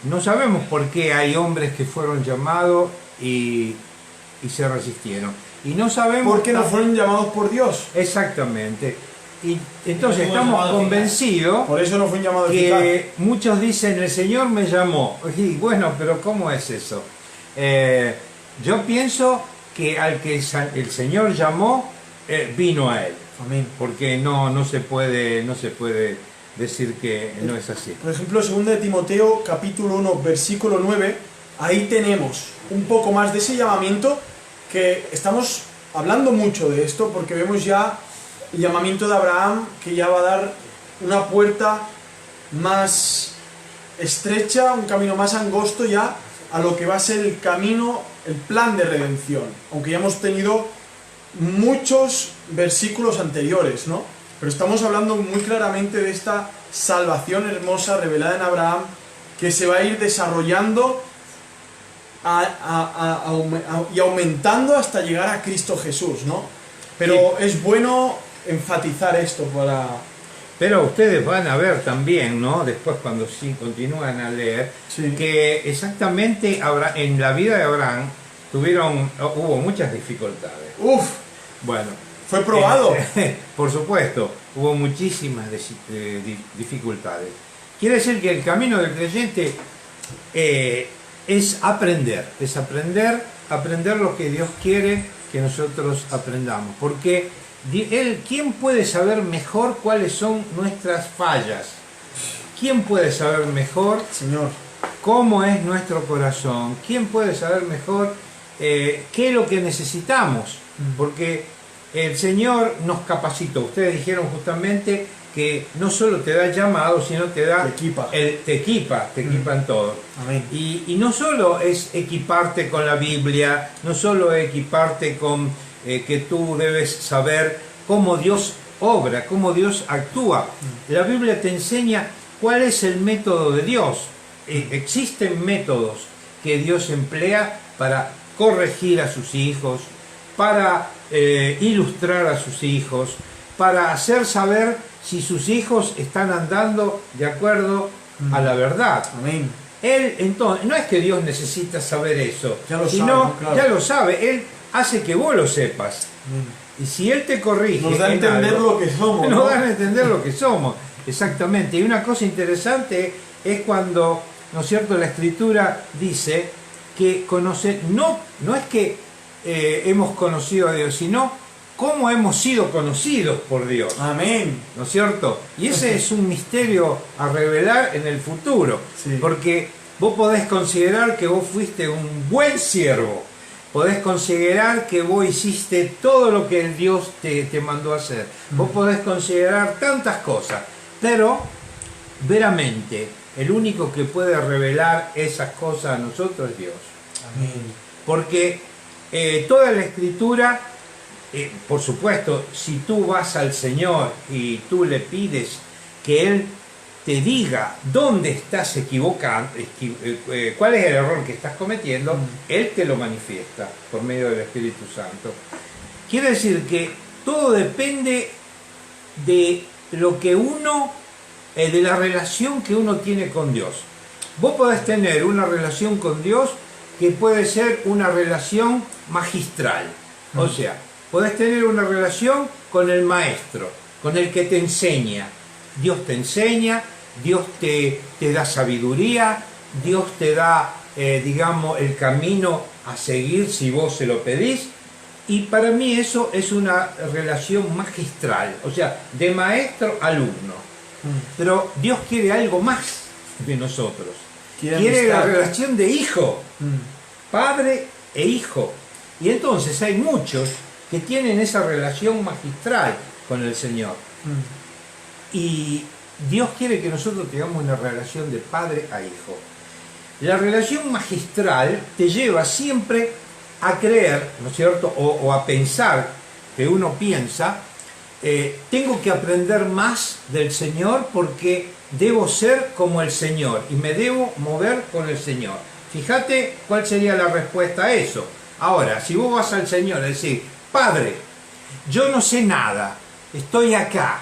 No sabemos por qué hay hombres que fueron llamados y se resistieron. Y no sabemos... Porque no fueron llamados por Dios. Exactamente. Y entonces Fuimos estamos llamados convencidos Por eso no fue un llamado eficaz. que muchos dicen, el Señor me llamó. Y bueno, pero ¿cómo es eso? Yo pienso que al que el Señor llamó, vino a Él. Amén. Porque no se puede decir que no es así. Por ejemplo, 2 de Timoteo, capítulo 1, versículo 9, ahí tenemos un poco más de ese llamamiento, que estamos hablando mucho de esto porque vemos ya el llamamiento de Abraham, que ya va a dar una puerta más estrecha, un camino más angosto ya a lo que va a ser el camino, el plan de redención, aunque ya hemos tenido muchos versículos anteriores, ¿no? Pero estamos hablando muy claramente de esta salvación hermosa revelada en Abraham, que se va a ir desarrollando y aumentando hasta llegar a Cristo Jesús, ¿no? Pero es bueno enfatizar esto para... Pero ustedes van a ver también, ¿no? Después cuando sí continúan a leer, Sí. que exactamente en la vida de Abraham hubo muchas dificultades. ¡Uf! Bueno, Fue probado. Por supuesto, hubo muchísimas dificultades. Quiere decir que el camino del creyente es aprender lo que Dios quiere que nosotros aprendamos. Porque ¿quién puede saber mejor cuáles son nuestras fallas? ¿Quién puede saber mejor Señor. cómo es nuestro corazón? ¿Quién puede saber mejor qué es lo que necesitamos? Porque el Señor nos capacitó. Ustedes dijeron justamente que no solo te da llamado, sino te da... Te equipa. Te equipa en todo. Amén. Y no solo es equiparte con la Biblia, no solo es equiparte con que tú debes saber cómo Dios obra, cómo Dios actúa. La Biblia te enseña cuál es el método de Dios. Existen métodos que Dios emplea para corregir a sus hijos, para ilustrar a sus hijos, para hacer saber si sus hijos están andando de acuerdo a la verdad. Amén. Él, entonces, no es que Dios necesita saber eso, Ya lo sino sabe, claro. ya lo sabe. Él hace que vos lo sepas. Y si Él te corrige, Nos da a en entender algo, lo que somos, nos ¿no? dan a entender lo que somos. Exactamente. Y una cosa interesante es cuando, ¿no es cierto?, la Escritura dice que conocer, no es que hemos conocido a Dios, sino cómo hemos sido conocidos por Dios. Amén. ¿No es cierto? Y ese es un misterio a revelar en el futuro. Sí. Porque vos podés considerar que vos fuiste un buen siervo. Podés considerar que vos hiciste todo lo que el Dios te mandó a hacer. Vos podés considerar tantas cosas. Pero, veramente, el único que puede revelar esas cosas a nosotros es Dios. Amén. Porque toda la Escritura, por supuesto, si tú vas al Señor y tú le pides que Él te diga dónde estás equivocando, cuál es el error que estás cometiendo, Él te lo manifiesta por medio del Espíritu Santo. Quiere decir que todo depende de lo que uno, de la relación que uno tiene con Dios. Vos podés tener una relación con Dios que puede ser una relación magistral. O sea, podés tener una relación con el maestro, con el que te enseña. Dios te enseña, Dios te da sabiduría, Dios te da, digamos, el camino a seguir si vos se lo pedís. Y para mí eso es una relación magistral, o sea, de maestro-alumno. Pero Dios quiere algo más de nosotros. Quiere la relación de hijo, padre e hijo. Y entonces hay muchos que tienen esa relación magistral con el Señor. Y Dios quiere que nosotros tengamos una relación de padre a hijo. La relación magistral te lleva siempre a creer, ¿no es cierto? O a pensar, que uno piensa, tengo que aprender más del Señor porque debo ser como el Señor y me debo mover con el Señor. Fíjate cuál sería la respuesta a eso. Ahora, si vos vas al Señor y decís, Padre, yo no sé nada, estoy acá,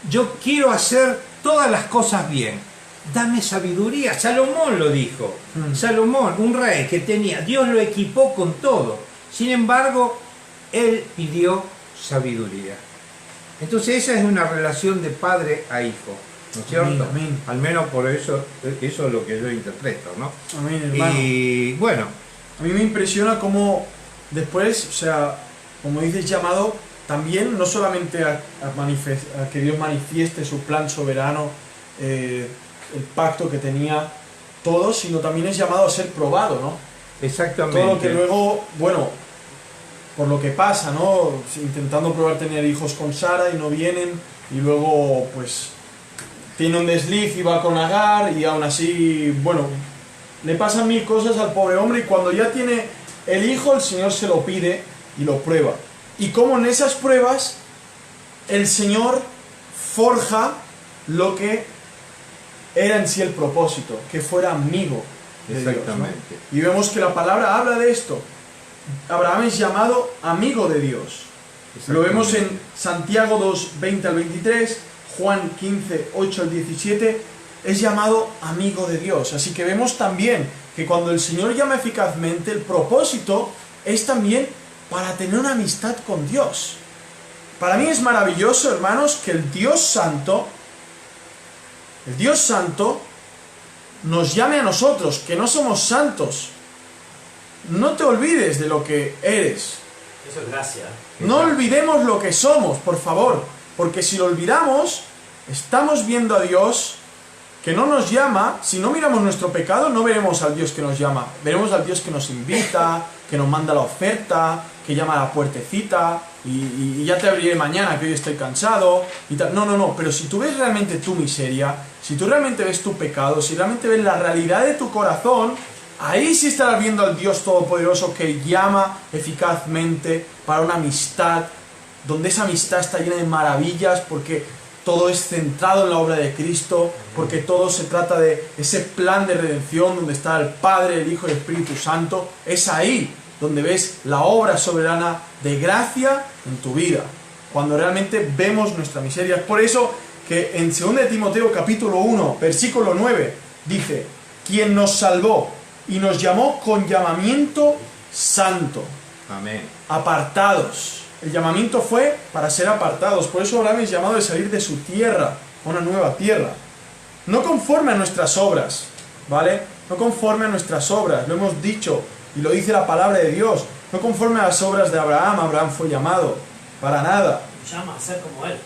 yo quiero hacer todas las cosas bien, dame sabiduría. Salomón lo dijo. Salomón, un rey que tenía, Dios lo equipó con todo. Sin embargo, él pidió sabiduría. Entonces esa es una relación de padre a hijo, ¿no es cierto? Amén, amén. Al menos por eso es lo que yo interpreto, ¿no? Amén, hermano. Y bueno, A mí me impresiona cómo después, o sea, como dices, llamado también no solamente a que Dios manifieste su plan soberano, el pacto que tenía todos, sino también es llamado a ser probado, ¿no? exactamente. Todo lo que luego, bueno, por lo que pasa, ¿no? Intentando probar tener hijos con Sara y no vienen, y luego, pues, tiene un desliz y va con Agar, y aún así, bueno, le pasan mil cosas al pobre hombre, y cuando ya tiene el hijo, el Señor se lo pide y lo prueba. Y como en esas pruebas, el Señor forja lo que era en sí el propósito, que fuera amigo de Dios, ¿no? Exactamente. Y vemos que la palabra habla de esto. Abraham es llamado amigo de Dios. Lo vemos en Santiago 2, 20 al 23, Juan 15, 8 al 17, es llamado amigo de Dios. Así que vemos también que cuando el Señor llama eficazmente, el propósito es también para tener una amistad con Dios. Para mí es maravilloso, hermanos, que el Dios Santo nos llame a nosotros, que no somos santos. No te olvides de lo que eres. Eso es gracia. No olvidemos lo que somos, por favor, porque si lo olvidamos, estamos viendo a Dios que no nos llama. Si no miramos nuestro pecado, no veremos al Dios que nos llama. Veremos al Dios que nos invita, que nos manda la oferta, que llama a la puertecita y ya te abriré mañana, que hoy estoy cansado y tal. No, pero si tú ves realmente tu miseria, si tú realmente ves tu pecado, si realmente ves la realidad de tu corazón, ahí sí estarás viendo al Dios Todopoderoso que llama eficazmente para una amistad, donde esa amistad está llena de maravillas, porque todo es centrado en la obra de Cristo, porque todo se trata de ese plan de redención donde está el Padre, el Hijo y el Espíritu Santo. Es ahí donde ves la obra soberana de gracia en tu vida. cuando realmente vemos nuestra miseria. Es por eso que en 2 de Timoteo capítulo 1, versículo 9, dice, quien nos salvó y nos llamó con llamamiento santo. Amén. Apartados. El llamamiento fue para ser apartados. Por eso Abraham es llamado de salir de su tierra, a una nueva tierra. No conforme a nuestras obras, ¿vale? No conforme a nuestras obras, lo hemos dicho y lo dice la palabra de Dios. No conforme a las obras de Abraham, Abraham fue llamado, para nada. Llama a ser como él.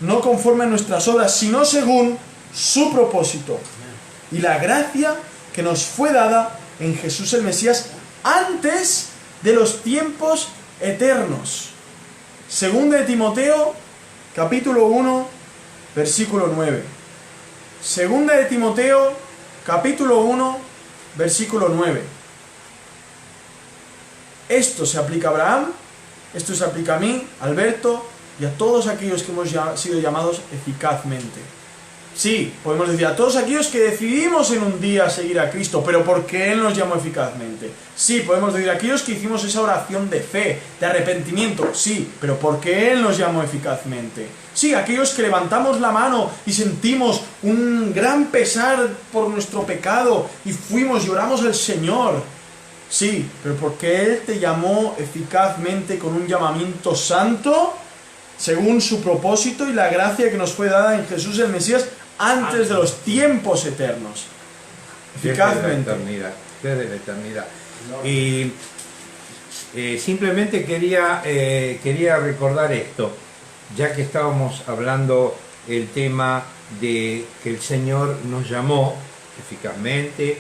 No conforme a nuestras obras, sino según su propósito y la gracia que nos fue dada en Jesús el Mesías antes de los tiempos eternos. Segunda de Timoteo, capítulo 1, versículo 9. Segunda de Timoteo, capítulo 1, versículo 9. Esto se aplica a Abraham, esto se aplica a mí, Alberto, y a todos aquellos que hemos sido llamados eficazmente. Sí, podemos decir a todos aquellos que decidimos en un día seguir a Cristo, pero porque Él nos llamó eficazmente. Sí, podemos decir a aquellos que hicimos esa oración de fe, de arrepentimiento, sí, pero porque Él nos llamó eficazmente. Sí, aquellos que levantamos la mano y sentimos un gran pesar por nuestro pecado y fuimos y oramos al Señor. Sí, pero porque Él te llamó eficazmente con un llamamiento santo, según su propósito y la gracia que nos fue dada en Jesús el Mesías antes de los tiempos eternos. Eficazmente. Desde la eternidad. Y simplemente quería recordar esto, ya que estábamos hablando el tema de que el Señor nos llamó eficazmente,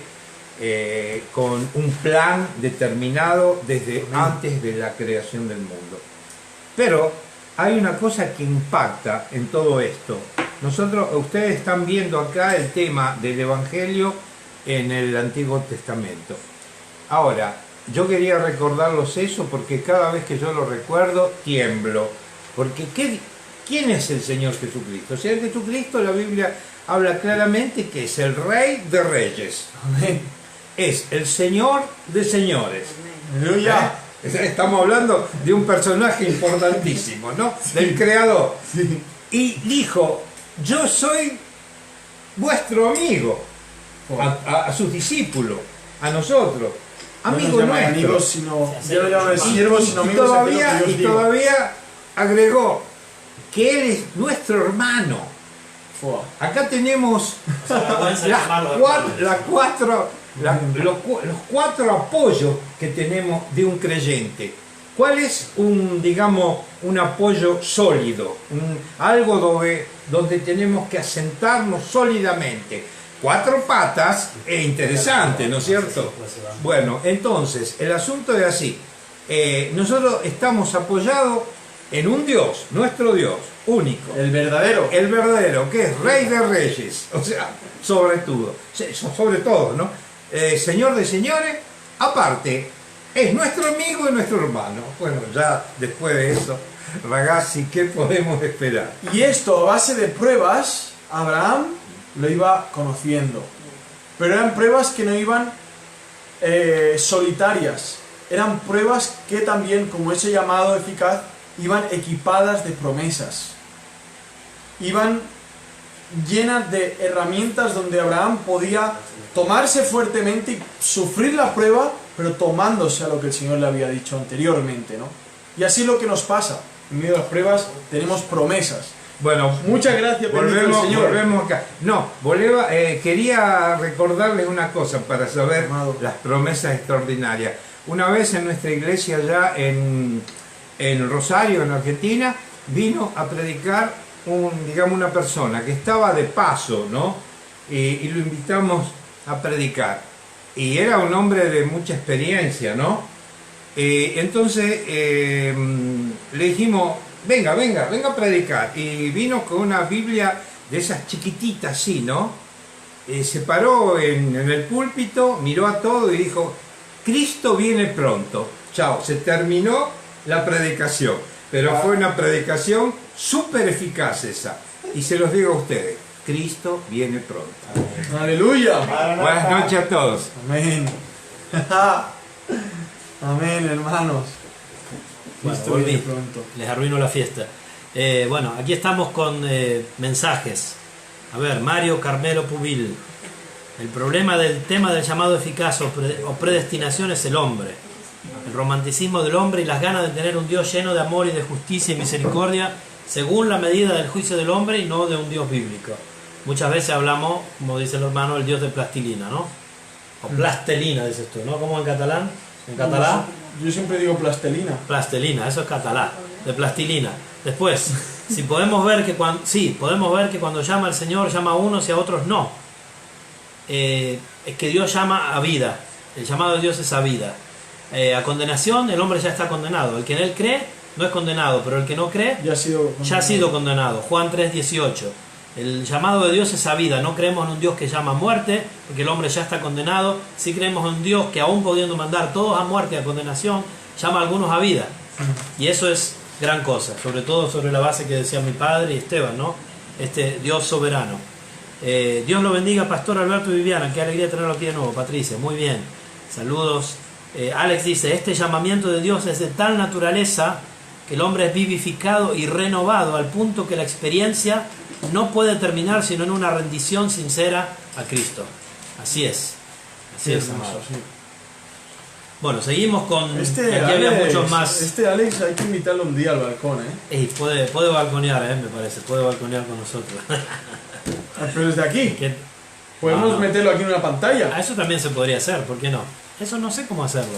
con un plan determinado desde antes de la creación del mundo. Pero hay una cosa que impacta en todo esto. Ustedes están viendo acá el tema del Evangelio en el Antiguo Testamento. Ahora, yo quería recordarlos eso porque cada vez que yo lo recuerdo, tiemblo. Porque ¿quién es el Señor Jesucristo? O sea, Jesucristo, la Biblia habla claramente que es el Rey de Reyes. Amén. Es el Señor de Señores. Aleluya. Estamos hablando de un personaje importantísimo, ¿no? Sí. Del Creador. Sí. Y dijo, yo soy vuestro amigo, a sus discípulos, a nosotros, amigo no nuestro. Amigos, sino, yo lo llamo de siervos, sino amigos. Y todavía agregó que Él es nuestro hermano. Acá tenemos los cuatro apoyos que tenemos de un creyente. ¿Cuál es un apoyo sólido? Algo donde tenemos que asentarnos sólidamente. 4 patas es interesante, ¿no es cierto? Bueno, entonces, el asunto es así. Nosotros estamos apoyados en un Dios, nuestro Dios, único. El verdadero. El verdadero, que es Rey de Reyes. O sea, sobre todo, ¿no? Señor de señores, aparte, es nuestro amigo y nuestro hermano. Bueno, ya después de eso, ragazzi, ¿qué podemos esperar? Y esto, a base de pruebas, Abraham lo iba conociendo. Pero eran pruebas que no iban solitarias. Eran pruebas que también, como ese llamado eficaz, iban equipadas de promesas. Iban llenas de herramientas donde Abraham podía tomarse fuertemente y sufrir la prueba, pero tomándose a lo que el Señor le había dicho anteriormente, ¿no? Y así es lo que nos pasa. En medio de las pruebas tenemos promesas. Bueno, muchas gracias, bendito el Señor. Volvemos acá. No, quería recordarles una cosa para saber las promesas extraordinarias. Una vez en nuestra iglesia allá en Rosario, en Argentina, vino a predicar una persona que estaba de paso, ¿no? Y lo invitamos a predicar. Y era un hombre de mucha experiencia, ¿no? Entonces le dijimos, venga a predicar. Y vino con una Biblia de esas chiquititas así, ¿no? Se paró en el púlpito, miró a todo y dijo, Cristo viene pronto. Chao, se terminó la predicación. Pero fue una predicación súper eficaz esa. Y se los digo a ustedes, Cristo viene pronto. ¡Aleluya! Buenas noches a todos. Amén. Amén, hermanos. Bueno, Cristo viene pronto. Les arruino la fiesta. Bueno, aquí estamos con mensajes. A ver, Mario Carmelo Pubil. El problema del tema del llamado eficaz o predestinación es el hombre. El romanticismo del hombre y las ganas de tener un Dios lleno de amor y de justicia y misericordia según la medida del juicio del hombre y no de un Dios bíblico. Muchas veces hablamos, como dice el hermano, el Dios de plastilina, ¿no? O plastelina, dices tú, ¿no? ¿Cómo en catalán? ¿En catalán? Yo siempre digo plastelina. Plastelina, eso es catalán, de plastilina. Después, si podemos ver que cuando llama al Señor, llama a unos y a otros no. Es que Dios llama a vida. El llamado de Dios es a vida. A condenación, el hombre ya está condenado. El que en él cree no es condenado, pero el que no cree ya ha sido condenado. Juan 3:18. El llamado de Dios es a vida. No creemos en un Dios que llama a muerte, porque el hombre ya está condenado. Sí creemos en un Dios que, aún pudiendo mandar todos a muerte y a condenación, llama a algunos a vida. Y eso es gran cosa, sobre todo sobre la base que decía mi padre y Esteban, ¿no? Este Dios soberano. Dios lo bendiga, Pastor Alberto y Viviana. Qué alegría tenerlo aquí de nuevo. Patricia, muy bien. Saludos. Alex dice, este llamamiento de Dios es de tal naturaleza que el hombre es vivificado y renovado al punto que la experiencia no puede terminar sino en una rendición sincera a Cristo. Así es. Así es, amado. Sí. Bueno, seguimos con... aquí había muchos más. Este Alex hay que invitarlo un día al balcón, ¿eh? Puede balconear, me parece. Puede balconear con nosotros. Pero desde aquí. Podemos meterlo aquí en una pantalla. Eso también se podría hacer, ¿por qué no? Eso no sé cómo hacerlo.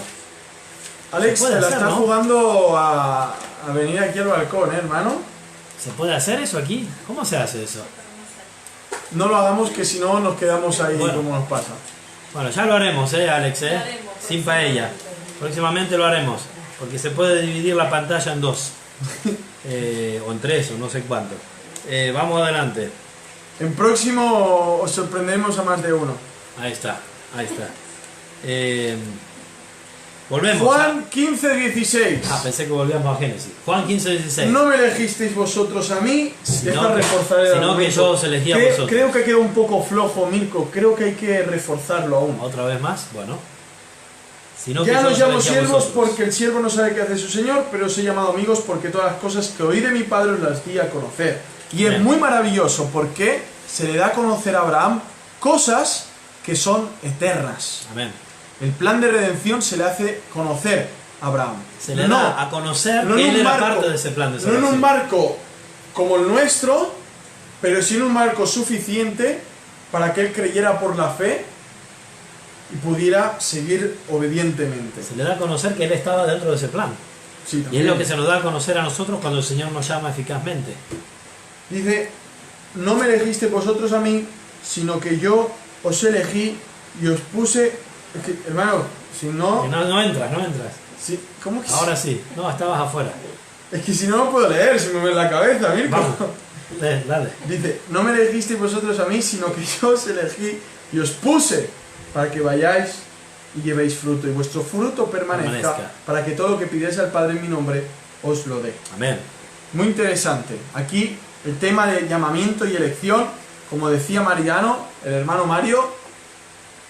Alex, te la está jugando a venir aquí al balcón, hermano. ¿Se puede hacer eso aquí? ¿Cómo se hace eso? No lo hagamos, que si no nos quedamos ahí como nos pasa. Bueno, ya lo haremos, Alex, sin paella. Próximamente lo haremos, porque se puede dividir la pantalla en dos. O en tres, o no sé cuánto. Vamos adelante. En próximo os sorprenderemos a más de uno. Ahí está. Volvemos. Juan 15:16. Pensé que volvíamos a Génesis. Juan 15:16. No me elegisteis vosotros a mí, sino que yo os elegí a vosotros. Creo que queda un poco flojo, Mirko. Creo que hay que reforzarlo aún. ¿Otra vez más? Bueno. Ya nos llamo siervos porque el siervo no sabe qué hace su señor, pero os he llamado amigos porque todas las cosas que oí de mi padre os las di a conocer. Y es muy maravilloso porque se le da a conocer a Abraham cosas que son eternas. Amén. El plan de redención se le hace conocer a Abraham. Se le da a conocer que él era parte de ese plan de salvación. No en un marco como el nuestro, pero sí en un marco suficiente para que él creyera por la fe y pudiera seguir obedientemente. Se le da a conocer que él estaba dentro de ese plan. Sí, y es lo que se nos da a conocer a nosotros cuando el Señor nos llama eficazmente. Dice, no me elegisteis vosotros a mí, sino que yo os elegí y os puse... Es que, hermano, si no... No entras. Sí, ¿cómo que ahora sí? No, estabas afuera. Es que si no, no puedo leer, se me ve en la cabeza, Mirko. Vamos, dale. Dice, no me elegisteis vosotros a mí, sino que yo os elegí y os puse para que vayáis y llevéis fruto, y vuestro fruto permanezca, para que todo lo que pidáis al Padre en mi nombre os lo dé. Amén. Muy interesante. Aquí el tema de llamamiento y elección, como decía Mariano, el hermano Mario,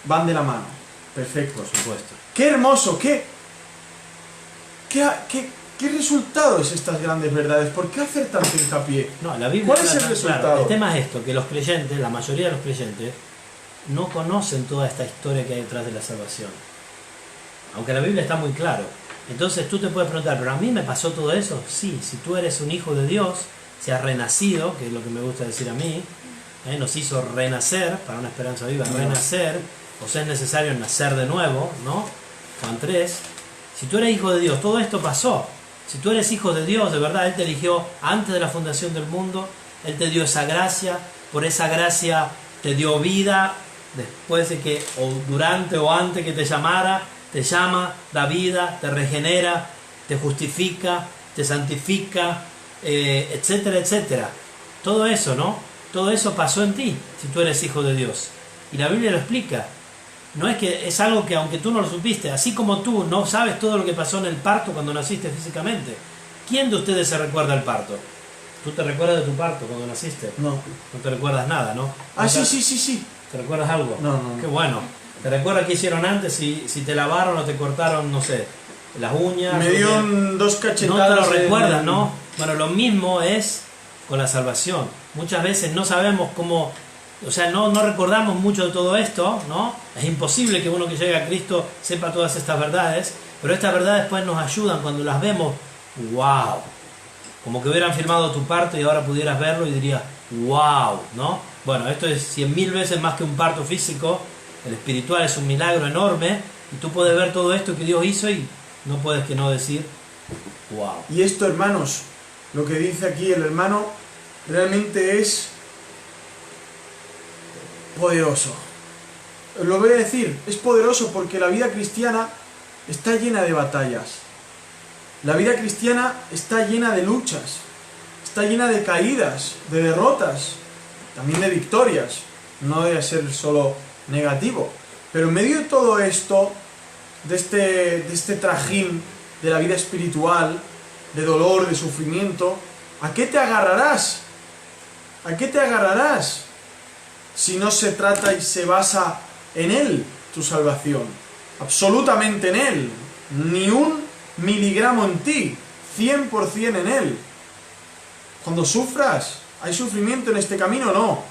van de la mano. Perfecto. Por supuesto. ¡Qué hermoso! ¿Qué resultado es estas grandes verdades? ¿Por qué hacer tanto hincapié? No, la Biblia. ¿Cuál es el resultado? Claro, el tema es esto, que los creyentes, la mayoría de los creyentes, no conocen toda esta historia que hay detrás de la salvación. Aunque la Biblia está muy claro. Entonces tú te puedes preguntar, ¿pero a mí me pasó todo eso? Sí, si tú eres un hijo de Dios, si has renacido, que es lo que me gusta decir a mí, nos hizo renacer, para una esperanza viva, renacer, o sea, es necesario nacer de nuevo, ¿no? Juan 3. Si tú eres hijo de Dios, todo esto pasó. Si tú eres hijo de Dios, de verdad, Él te eligió antes de la fundación del mundo, Él te dio esa gracia, por esa gracia te dio vida, después de que, o durante o antes que te llamara, te llama, da vida, te regenera, te justifica, te santifica, etcétera, etcétera. Todo eso, ¿no? Todo eso pasó en ti, si tú eres hijo de Dios. Y la Biblia lo explica. No es que es algo que aunque tú no lo supiste, así como tú no sabes todo lo que pasó en el parto cuando naciste físicamente. ¿Quién de ustedes se recuerda el parto? ¿Tú te recuerdas de tu parto cuando naciste? No. No te recuerdas nada, ¿no? Sí. ¿Te recuerdas algo? No. Qué bueno. ¿Te recuerdas qué hicieron antes? Si te lavaron o te cortaron, no sé, las uñas. Me dieron dos cachetadas. No te lo recuerdas, ¿no? Bueno, lo mismo es con la salvación. Muchas veces no sabemos cómo, o sea, no recordamos mucho de todo esto, ¿no? Es imposible que uno que llegue a Cristo sepa todas estas verdades, pero estas verdades después nos ayudan cuando las vemos. ¡Wow! Como que hubieran firmado tu parto y ahora pudieras verlo y dirías, ¡wow! ¿No? Bueno, esto es 100.000 veces más que un parto físico. El espiritual es un milagro enorme y tú puedes ver todo esto que Dios hizo y no puedes que no decir, ¡wow! Y esto, hermanos, lo que dice aquí el hermano, realmente es poderoso. Lo voy a decir, es poderoso porque la vida cristiana está llena de batallas. La vida cristiana está llena de luchas, está llena de caídas, de derrotas, también de victorias. No debe ser solo negativo. Pero en medio de todo esto, de este trajín de la vida espiritual, de dolor, de sufrimiento, ¿a qué te agarrarás? ¿A qué te agarrarás si no se trata y se basa en Él tu salvación? Absolutamente en Él. Ni un miligramo en ti, 100% en Él. Cuando sufras, ¿hay sufrimiento en este camino? No.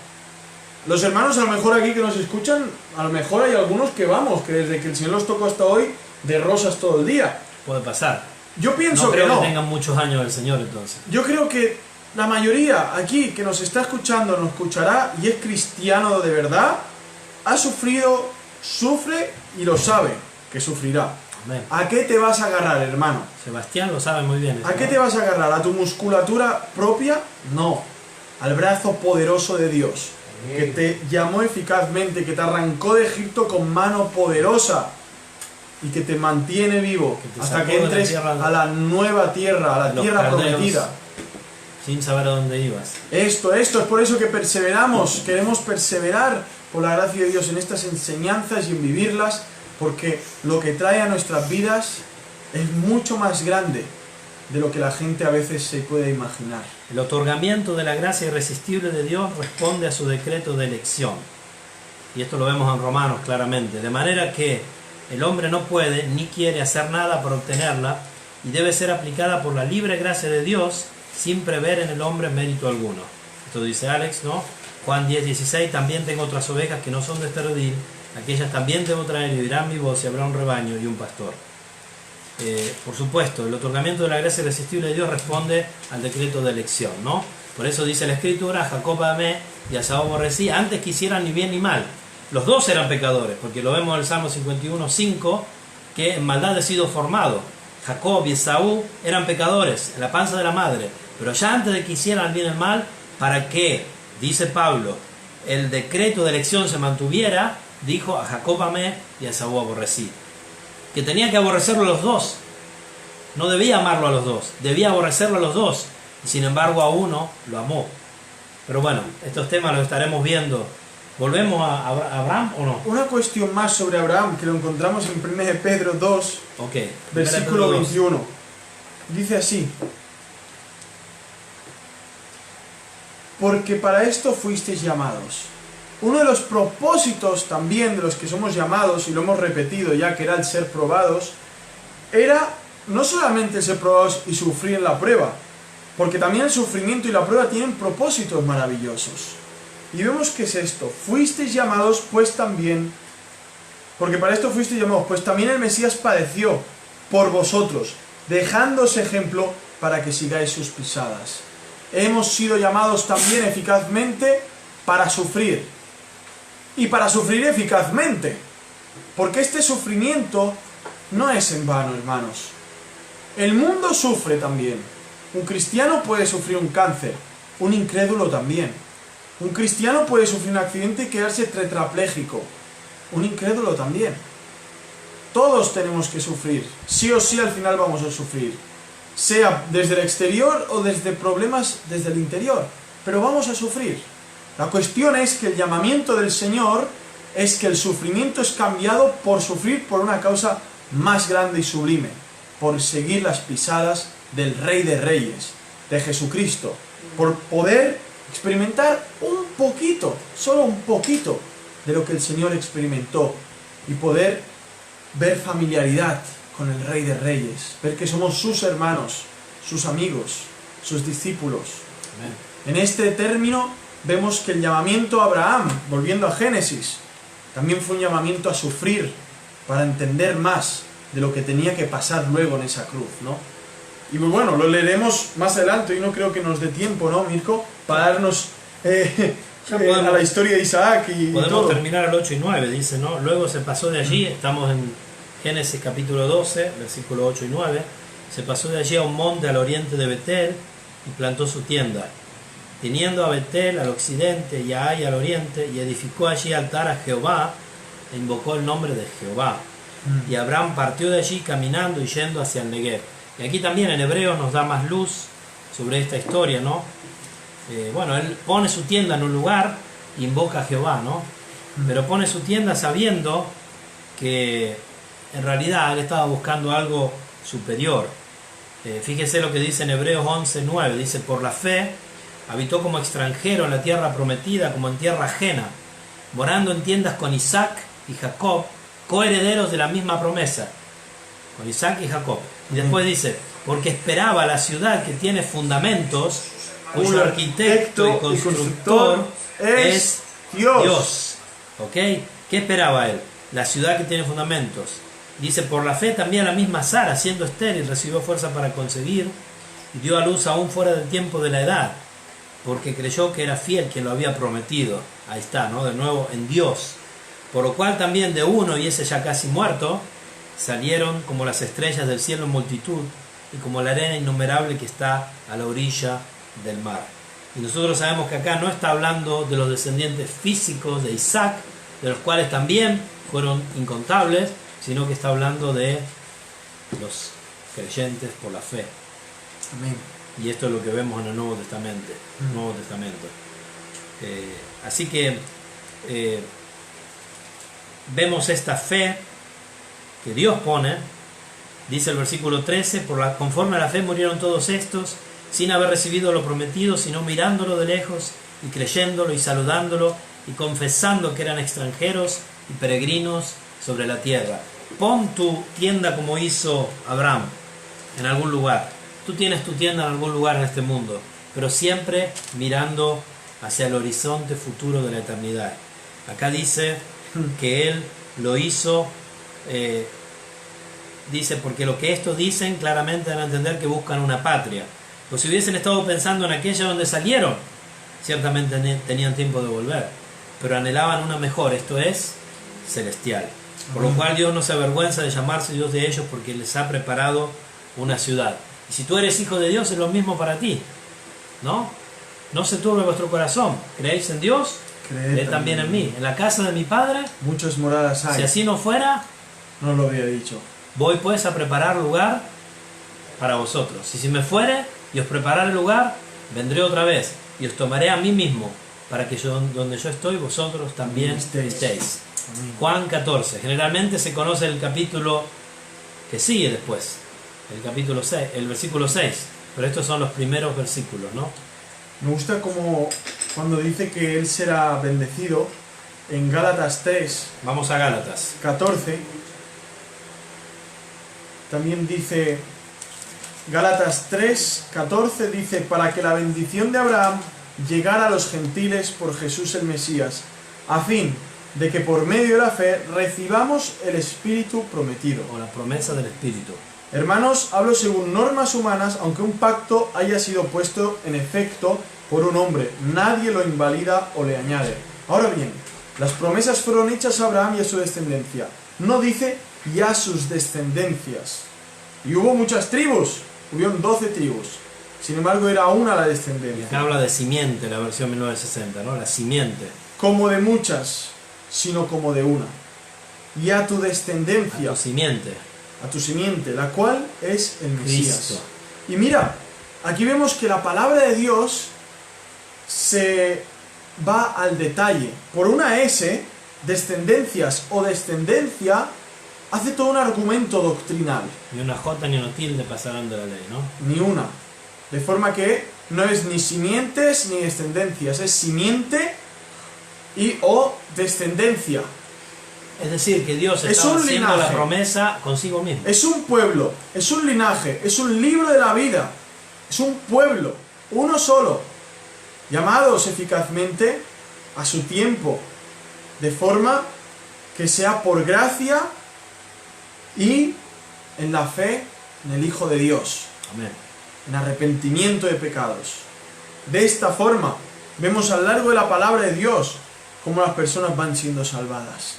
Los hermanos a lo mejor aquí que nos escuchan, a lo mejor hay algunos que vamos, que desde que el Señor los tocó hasta hoy, de rosas todo el día. Puede pasar. Yo pienso no creo que no. que tengan muchos años el Señor entonces. Yo creo que la mayoría aquí que nos está escuchando, nos escuchará y es cristiano de verdad, ha sufrido, sufre y lo sabe que sufrirá. Amén. ¿A qué te vas a agarrar, hermano? Sebastián lo sabe muy bien. ¿A qué te vas a agarrar? ¿A tu musculatura propia? No. Al brazo poderoso de Dios, que te llamó eficazmente, que te arrancó de Egipto con mano poderosa y que te mantiene vivo Que te hasta sacó que de la entres tierra a la nueva tierra, a la los tierra caldeos, prometida. sin saber a dónde ibas. Esto es por eso que perseveramos, queremos perseverar por la gracia de Dios en estas enseñanzas y en vivirlas, porque lo que trae a nuestras vidas es mucho más grande de lo que la gente a veces se puede imaginar. El otorgamiento de la gracia irresistible de Dios responde a su decreto de elección. Y esto lo vemos en Romanos claramente. De manera que el hombre no puede ni quiere hacer nada para obtenerla y debe ser aplicada por la libre gracia de Dios sin prever en el hombre mérito alguno. Esto dice Alex, ¿no? Juan 10:16, también tengo otras ovejas que no son de este redil, aquellas también debo traer y oirán mi voz y habrá un rebaño y un pastor. Por supuesto, el otorgamiento de la gracia irresistible de Dios responde al decreto de elección, ¿no? Por eso dice la Escritura, a Jacob amé y a Esaú aborrecí, antes que hicieran ni bien ni mal. Los dos eran pecadores, porque lo vemos en el Salmo 51:5, que en maldad he sido formado. Jacob y Esaú eran pecadores en la panza de la madre, pero ya antes de que hicieran bien el mal, para que, dice Pablo, el decreto de elección se mantuviera, dijo, a Jacob amé y a Esaú aborrecí. Que tenía que aborrecerlo a los dos. No debía amarlo a los dos, debía aborrecerlo a los dos. Y sin embargo a uno lo amó. Pero bueno, estos temas los estaremos viendo. ¿Volvemos a Abraham o no? Una cuestión más sobre Abraham, que lo encontramos en 1 de Pedro 2, Ok. versículo 21. Dice así: porque para esto fuisteis llamados. Uno de los propósitos también de los que somos llamados, y lo hemos repetido ya, que era el ser probados, era no solamente el ser probados y sufrir en la prueba, porque también el sufrimiento y la prueba tienen propósitos maravillosos. Y vemos que es esto: fuisteis llamados pues también, porque para esto fuisteis llamados, pues también el Mesías padeció por vosotros, dejándoos ejemplo para que sigáis sus pisadas. Hemos sido llamados también eficazmente para sufrir, y para sufrir eficazmente, porque este sufrimiento no es en vano, hermanos. El mundo sufre también. Un cristiano puede sufrir un cáncer, un incrédulo también. Un cristiano puede sufrir un accidente y quedarse tetrapléjico, un incrédulo también. Todos tenemos que sufrir, sí o sí al final vamos a sufrir, sea desde el exterior o desde problemas desde el interior, pero vamos a sufrir. La cuestión es que el llamamiento del Señor es que el sufrimiento es cambiado por sufrir por una causa más grande y sublime, por seguir las pisadas del Rey de Reyes, de Jesucristo, por poder experimentar un poquito, solo un poquito, de lo que el Señor experimentó y poder ver familiaridad con el Rey de Reyes, ver que somos sus hermanos, sus amigos, sus discípulos. Amén. En este término vemos que el llamamiento a Abraham, volviendo a Génesis, también fue un llamamiento a sufrir para entender más de lo que tenía que pasar luego en esa cruz, ¿no? Y pues bueno, lo leeremos más adelante y no creo que nos dé tiempo, ¿no, Mirko? Para darnos a la historia de Isaac y Podemos todo. terminar al 8 y 9, dice, ¿no? Luego se pasó de allí, estamos en Génesis capítulo 12, versículos 8 y 9, se pasó de allí a un monte al oriente de Betel y plantó su tienda, teniendo a Betel al occidente y a Ai al oriente, y edificó allí altar a Jehová e invocó el nombre de Jehová. Y Abraham partió de allí caminando y yendo hacia el Negev. Y aquí también en Hebreos nos da más luz sobre esta historia, ¿no? Bueno, él pone su tienda en un lugar, invoca a Jehová, ¿no? Pero pone su tienda sabiendo que en realidad él estaba buscando algo superior. Fíjese lo que dice en Hebreos 11:9, dice, por la fe habitó como extranjero en la tierra prometida, como en tierra ajena, morando en tiendas con Isaac y Jacob, coherederos de la misma promesa, con Isaac y Jacob. Y después dice, porque esperaba la ciudad que tiene fundamentos, cuyo arquitecto y constructor es Dios. ¿Ok? ¿Qué esperaba él? La ciudad que tiene fundamentos. Dice, por la fe también la misma Sara, siendo estéril, recibió fuerza para concebir y dio a luz aún fuera del tiempo de la edad, porque creyó que era fiel quien lo había prometido. Ahí está, ¿no? De nuevo, en Dios. Por lo cual también de uno, y ese ya casi muerto, salieron como las estrellas del cielo en multitud, y como la arena innumerable que está a la orilla del mar. Y nosotros sabemos que acá no está hablando de los descendientes físicos de Isaac, de los cuales también fueron incontables, sino que está hablando de los creyentes por la fe. Amén. Y esto es lo que vemos en el Nuevo Testamento. Así que vemos esta fe que Dios pone. Dice el versículo 13, conforme a la fe murieron todos estos, sin haber recibido lo prometido, sino mirándolo de lejos y creyéndolo y saludándolo y confesando que eran extranjeros y peregrinos sobre la tierra. Pon tu tienda como hizo Abraham en algún lugar. Tú tienes tu tienda en algún lugar en este mundo, pero siempre mirando hacia el horizonte futuro de la eternidad. Acá dice que él lo hizo, dice, porque lo que estos dicen claramente dan a entender que buscan una patria. Pues si hubiesen estado pensando en aquella donde salieron, ciertamente tenían tiempo de volver, pero anhelaban una mejor, esto es, celestial. Por lo cual Dios no se avergüenza de llamarse Dios de ellos, porque les ha preparado una ciudad. Y si tú eres hijo de Dios, es lo mismo para ti, ¿no? No se turbe vuestro corazón. ¿Creéis en Dios? Creed también en mí. En la casa de mi Padre muchas moradas hay. Si así no fuera, no lo había dicho. Voy pues a preparar lugar para vosotros. Y si me fuere y os prepararé lugar, vendré otra vez y os tomaré a mí mismo, para que donde yo estoy, vosotros también estéis. Juan 14. Generalmente se conoce el capítulo que sigue después, el capítulo 6, el versículo 6, pero estos son los primeros versículos, ¿no? Me gusta como cuando dice que él será bendecido en Gálatas 3. Vamos a Gálatas 14. También dice Gálatas 3, 14 dice, para que la bendición de Abraham llegara a los gentiles por Jesús el Mesías, a fin de que por medio de la fe recibamos el Espíritu prometido. O la promesa del Espíritu. Hermanos, hablo según normas humanas, aunque un pacto haya sido puesto en efecto por un hombre, nadie lo invalida o le añade. Ahora bien, las promesas fueron hechas a Abraham y a su descendencia. No dice y a sus descendencias. Y hubo muchas tribus, hubieron 12 tribus. Sin embargo, era una la descendencia. Y acá habla de simiente, la versión 1960, ¿no? La simiente. Como de muchas, sino como de una. Y a tu descendencia. A tu simiente. A tu simiente, la cual es el Mesías. Cristo. Y mira, aquí vemos que la palabra de Dios se va al detalle. Por una S, descendencias o descendencia, hace todo un argumento doctrinal. Ni una J ni una tilde pasarán de la ley, ¿no? Ni una. De forma que no es ni simientes ni descendencias, es simiente y o descendencia. Es decir, que Dios está haciendo la promesa consigo mismo. Es un pueblo, es un linaje, es un libro de la vida. Es un pueblo, uno solo, llamados eficazmente a su tiempo, de forma que sea por gracia y en la fe en el Hijo de Dios, Amén. en arrepentimiento de pecados. De esta forma, vemos a lo largo de la palabra de Dios cómo las personas van siendo salvadas.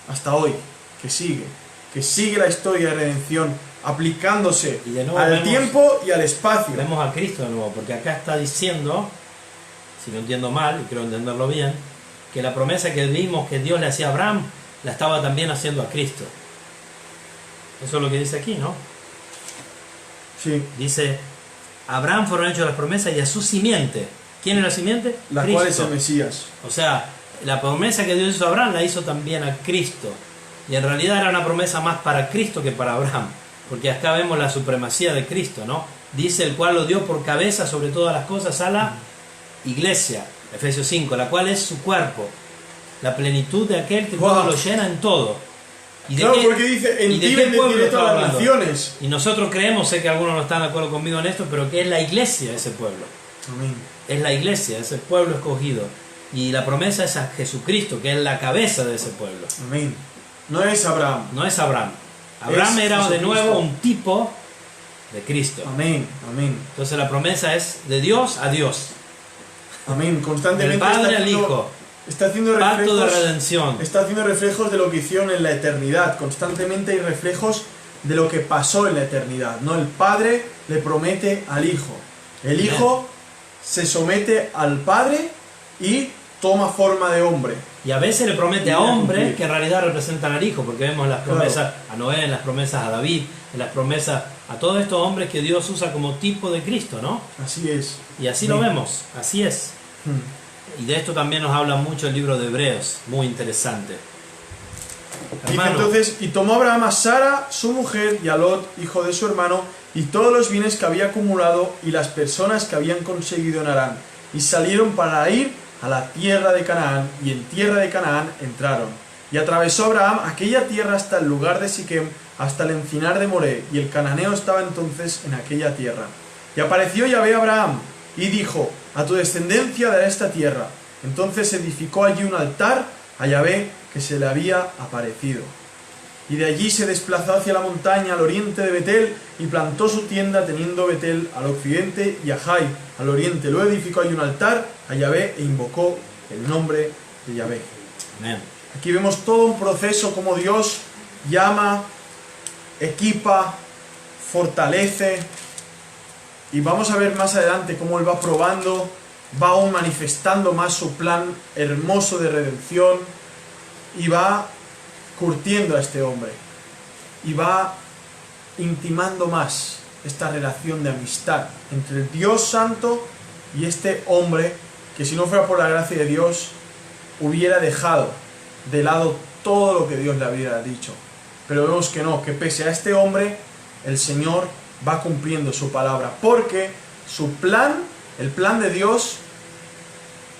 Hasta hoy, que sigue la historia de redención aplicándose Y de nuevo al vemos- tiempo y al espacio. Vemos a Cristo de nuevo, porque acá está diciendo, si no entiendo mal, y creo entenderlo bien, que la promesa que vimos que Dios le hacía a Abraham, la estaba también haciendo a Cristo. Eso es lo que dice aquí, ¿no? Sí, Dice, a Abraham fueron hechas las promesas y a su simiente. ¿Quién es la simiente? la Cristo. cual es el Mesías. O sea, la promesa que Dios hizo a Abraham la hizo también a Cristo. Y en realidad era una promesa más para Cristo que para Abraham. Porque acá vemos la supremacía de Cristo, ¿no? Dice el cual lo dio por cabeza sobre todas las cosas a la iglesia, Efesios 5, la cual es su cuerpo, la plenitud de aquel que Wow. todo lo llena en todo. ¿Y de Claro, qué- porque dice, en y de ti qué pueblo bendeciré está todas las hablando? naciones. Y nosotros creemos, sé que algunos no están de acuerdo conmigo en esto, pero que es la iglesia ese pueblo. Amén. Es la iglesia, ese pueblo escogido. Y la promesa es a Jesucristo, que es la cabeza de ese pueblo. Amén. No es Abraham. No es Abraham. Abraham Es era de Jesucristo. nuevo un tipo de Cristo. Amén. Amén. Entonces la promesa es de Dios a Dios. Amén. Constantemente Del Padre está al haciendo- Hijo. Está haciendo Pacto de reflejos. redención. Está haciendo reflejos de lo que hicieron en la eternidad. Constantemente hay reflejos de lo que pasó en la eternidad. ¿No? El Padre le promete al Hijo. El Amén. Hijo se somete al Padre y toma forma de hombre. Y a veces le promete a Viene a hombres cumplir. que en realidad representan al Hijo, porque vemos las Claro. promesas a Noé, en las promesas a David, en las promesas a todos estos hombres que Dios usa como tipo de Cristo, ¿no? Así es. Y así Amén. lo vemos, así es. Hmm. Y de esto también nos habla mucho el libro de Hebreos, muy interesante. Dice Hermano, entonces, y tomó Abraham a Sara, su mujer, y a Lot, hijo de su hermano, y todos los bienes que había acumulado, y las personas que habían conseguido en Harán, y salieron para ir a la tierra de Canaán, y en tierra de Canaán entraron. Y atravesó Abraham aquella tierra hasta el lugar de Siquem, hasta el encinar de Moré, y el cananeo estaba entonces en aquella tierra. Y apareció Yahvé a Abraham, y dijo, a tu descendencia daré esta tierra. Entonces edificó allí un altar a Yahvé que se le había aparecido. Y de allí se desplazó hacia la montaña al oriente de Betel y plantó su tienda teniendo Betel al occidente y a Jai al oriente. Luego edificó allí un altar a Yahvé e invocó el nombre de Yahvé. amén. Aquí vemos todo un proceso como Dios llama, equipa, fortalece, y vamos a ver más adelante cómo Él va probando, va aún manifestando más su plan hermoso de redención, y va curtiendo a este hombre, y va intimando más esta relación de amistad entre el Dios Santo y este hombre que, si no fuera por la gracia de Dios, hubiera dejado de lado todo lo que Dios le hubiera dicho. Pero vemos que no, que pese a este hombre, el Señor va cumpliendo su palabra, porque su plan, el plan de Dios,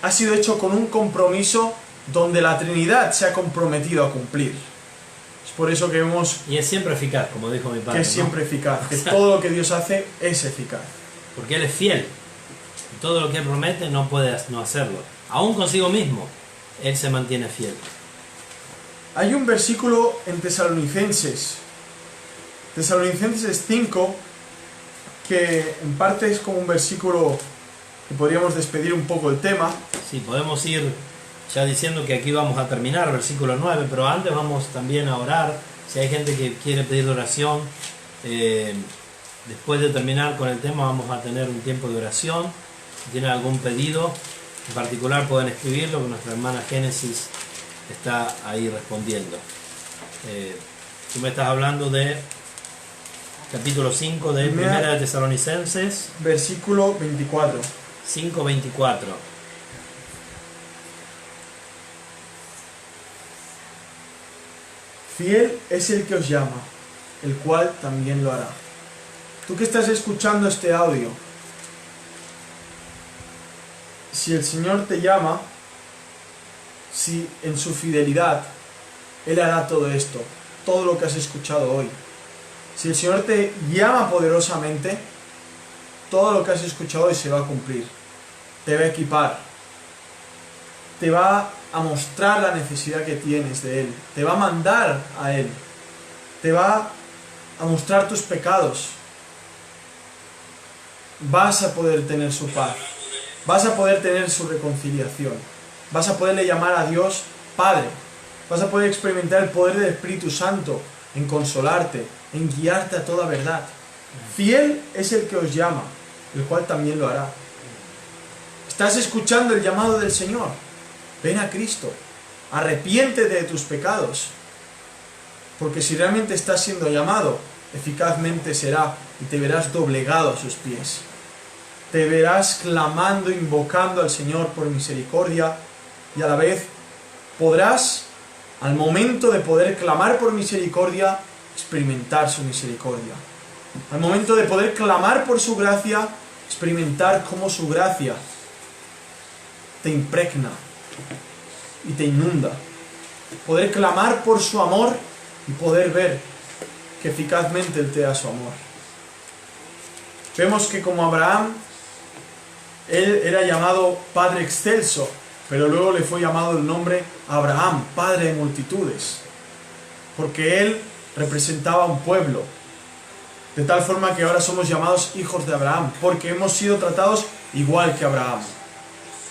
ha sido hecho con un compromiso donde la Trinidad se ha comprometido a cumplir. Es por eso que vemos Y es siempre eficaz, como dijo mi padre. que es ¿no? siempre eficaz, que todo lo que Dios hace es eficaz. Porque Él es fiel. Y todo lo que Él promete no puede no hacerlo. Aún consigo mismo, Él se mantiene fiel. Hay un versículo en Tesalonicenses 5, que en parte es como un versículo que podríamos despedir un poco el tema. Sí, podemos ir ya diciendo que aquí vamos a terminar, versículo 9, pero antes vamos también a orar. Si hay gente que quiere pedir oración, después de terminar con el tema vamos a tener un tiempo de oración. Si tienen algún pedido en particular pueden escribirlo, que nuestra hermana Génesis está ahí respondiendo. Tú me estás hablando de capítulo 5 de Primera de Tesalonicenses, Versículo 24. 5:24. Fiel es el que os llama, el cual también lo hará. Tú que estás escuchando este audio, si el Señor te llama, si en su fidelidad Él hará todo esto, todo lo que has escuchado hoy. Si el Señor te llama poderosamente, todo lo que has escuchado hoy se va a cumplir. Te va a equipar. Te va a mostrar la necesidad que tienes de Él. Te va a mandar a Él. Te va a mostrar tus pecados. Vas a poder tener su paz. Vas a poder tener su reconciliación. Vas a poderle llamar a Dios Padre. Vas a poder experimentar el poder del Espíritu Santo en consolarte, en guiarte a toda verdad. Fiel es el que os llama, el cual también lo hará. ¿Estás escuchando el llamado del Señor? Ven a Cristo. Arrepiéntete de tus pecados. Porque si realmente estás siendo llamado, eficazmente será y te verás doblegado a sus pies. Te verás clamando, invocando al Señor por misericordia y a la vez podrás, al momento de poder clamar por misericordia, experimentar su misericordia. Al momento de poder clamar por su gracia, experimentar cómo su gracia te impregna y te inunda. Poder clamar por su amor y poder ver que eficazmente Él te da su amor. Vemos que como Abraham, él era llamado Padre Excelso, pero luego le fue llamado el nombre Abraham, Padre de multitudes, porque él representaba un pueblo, de tal forma que ahora somos llamados hijos de Abraham, porque hemos sido tratados igual que Abraham,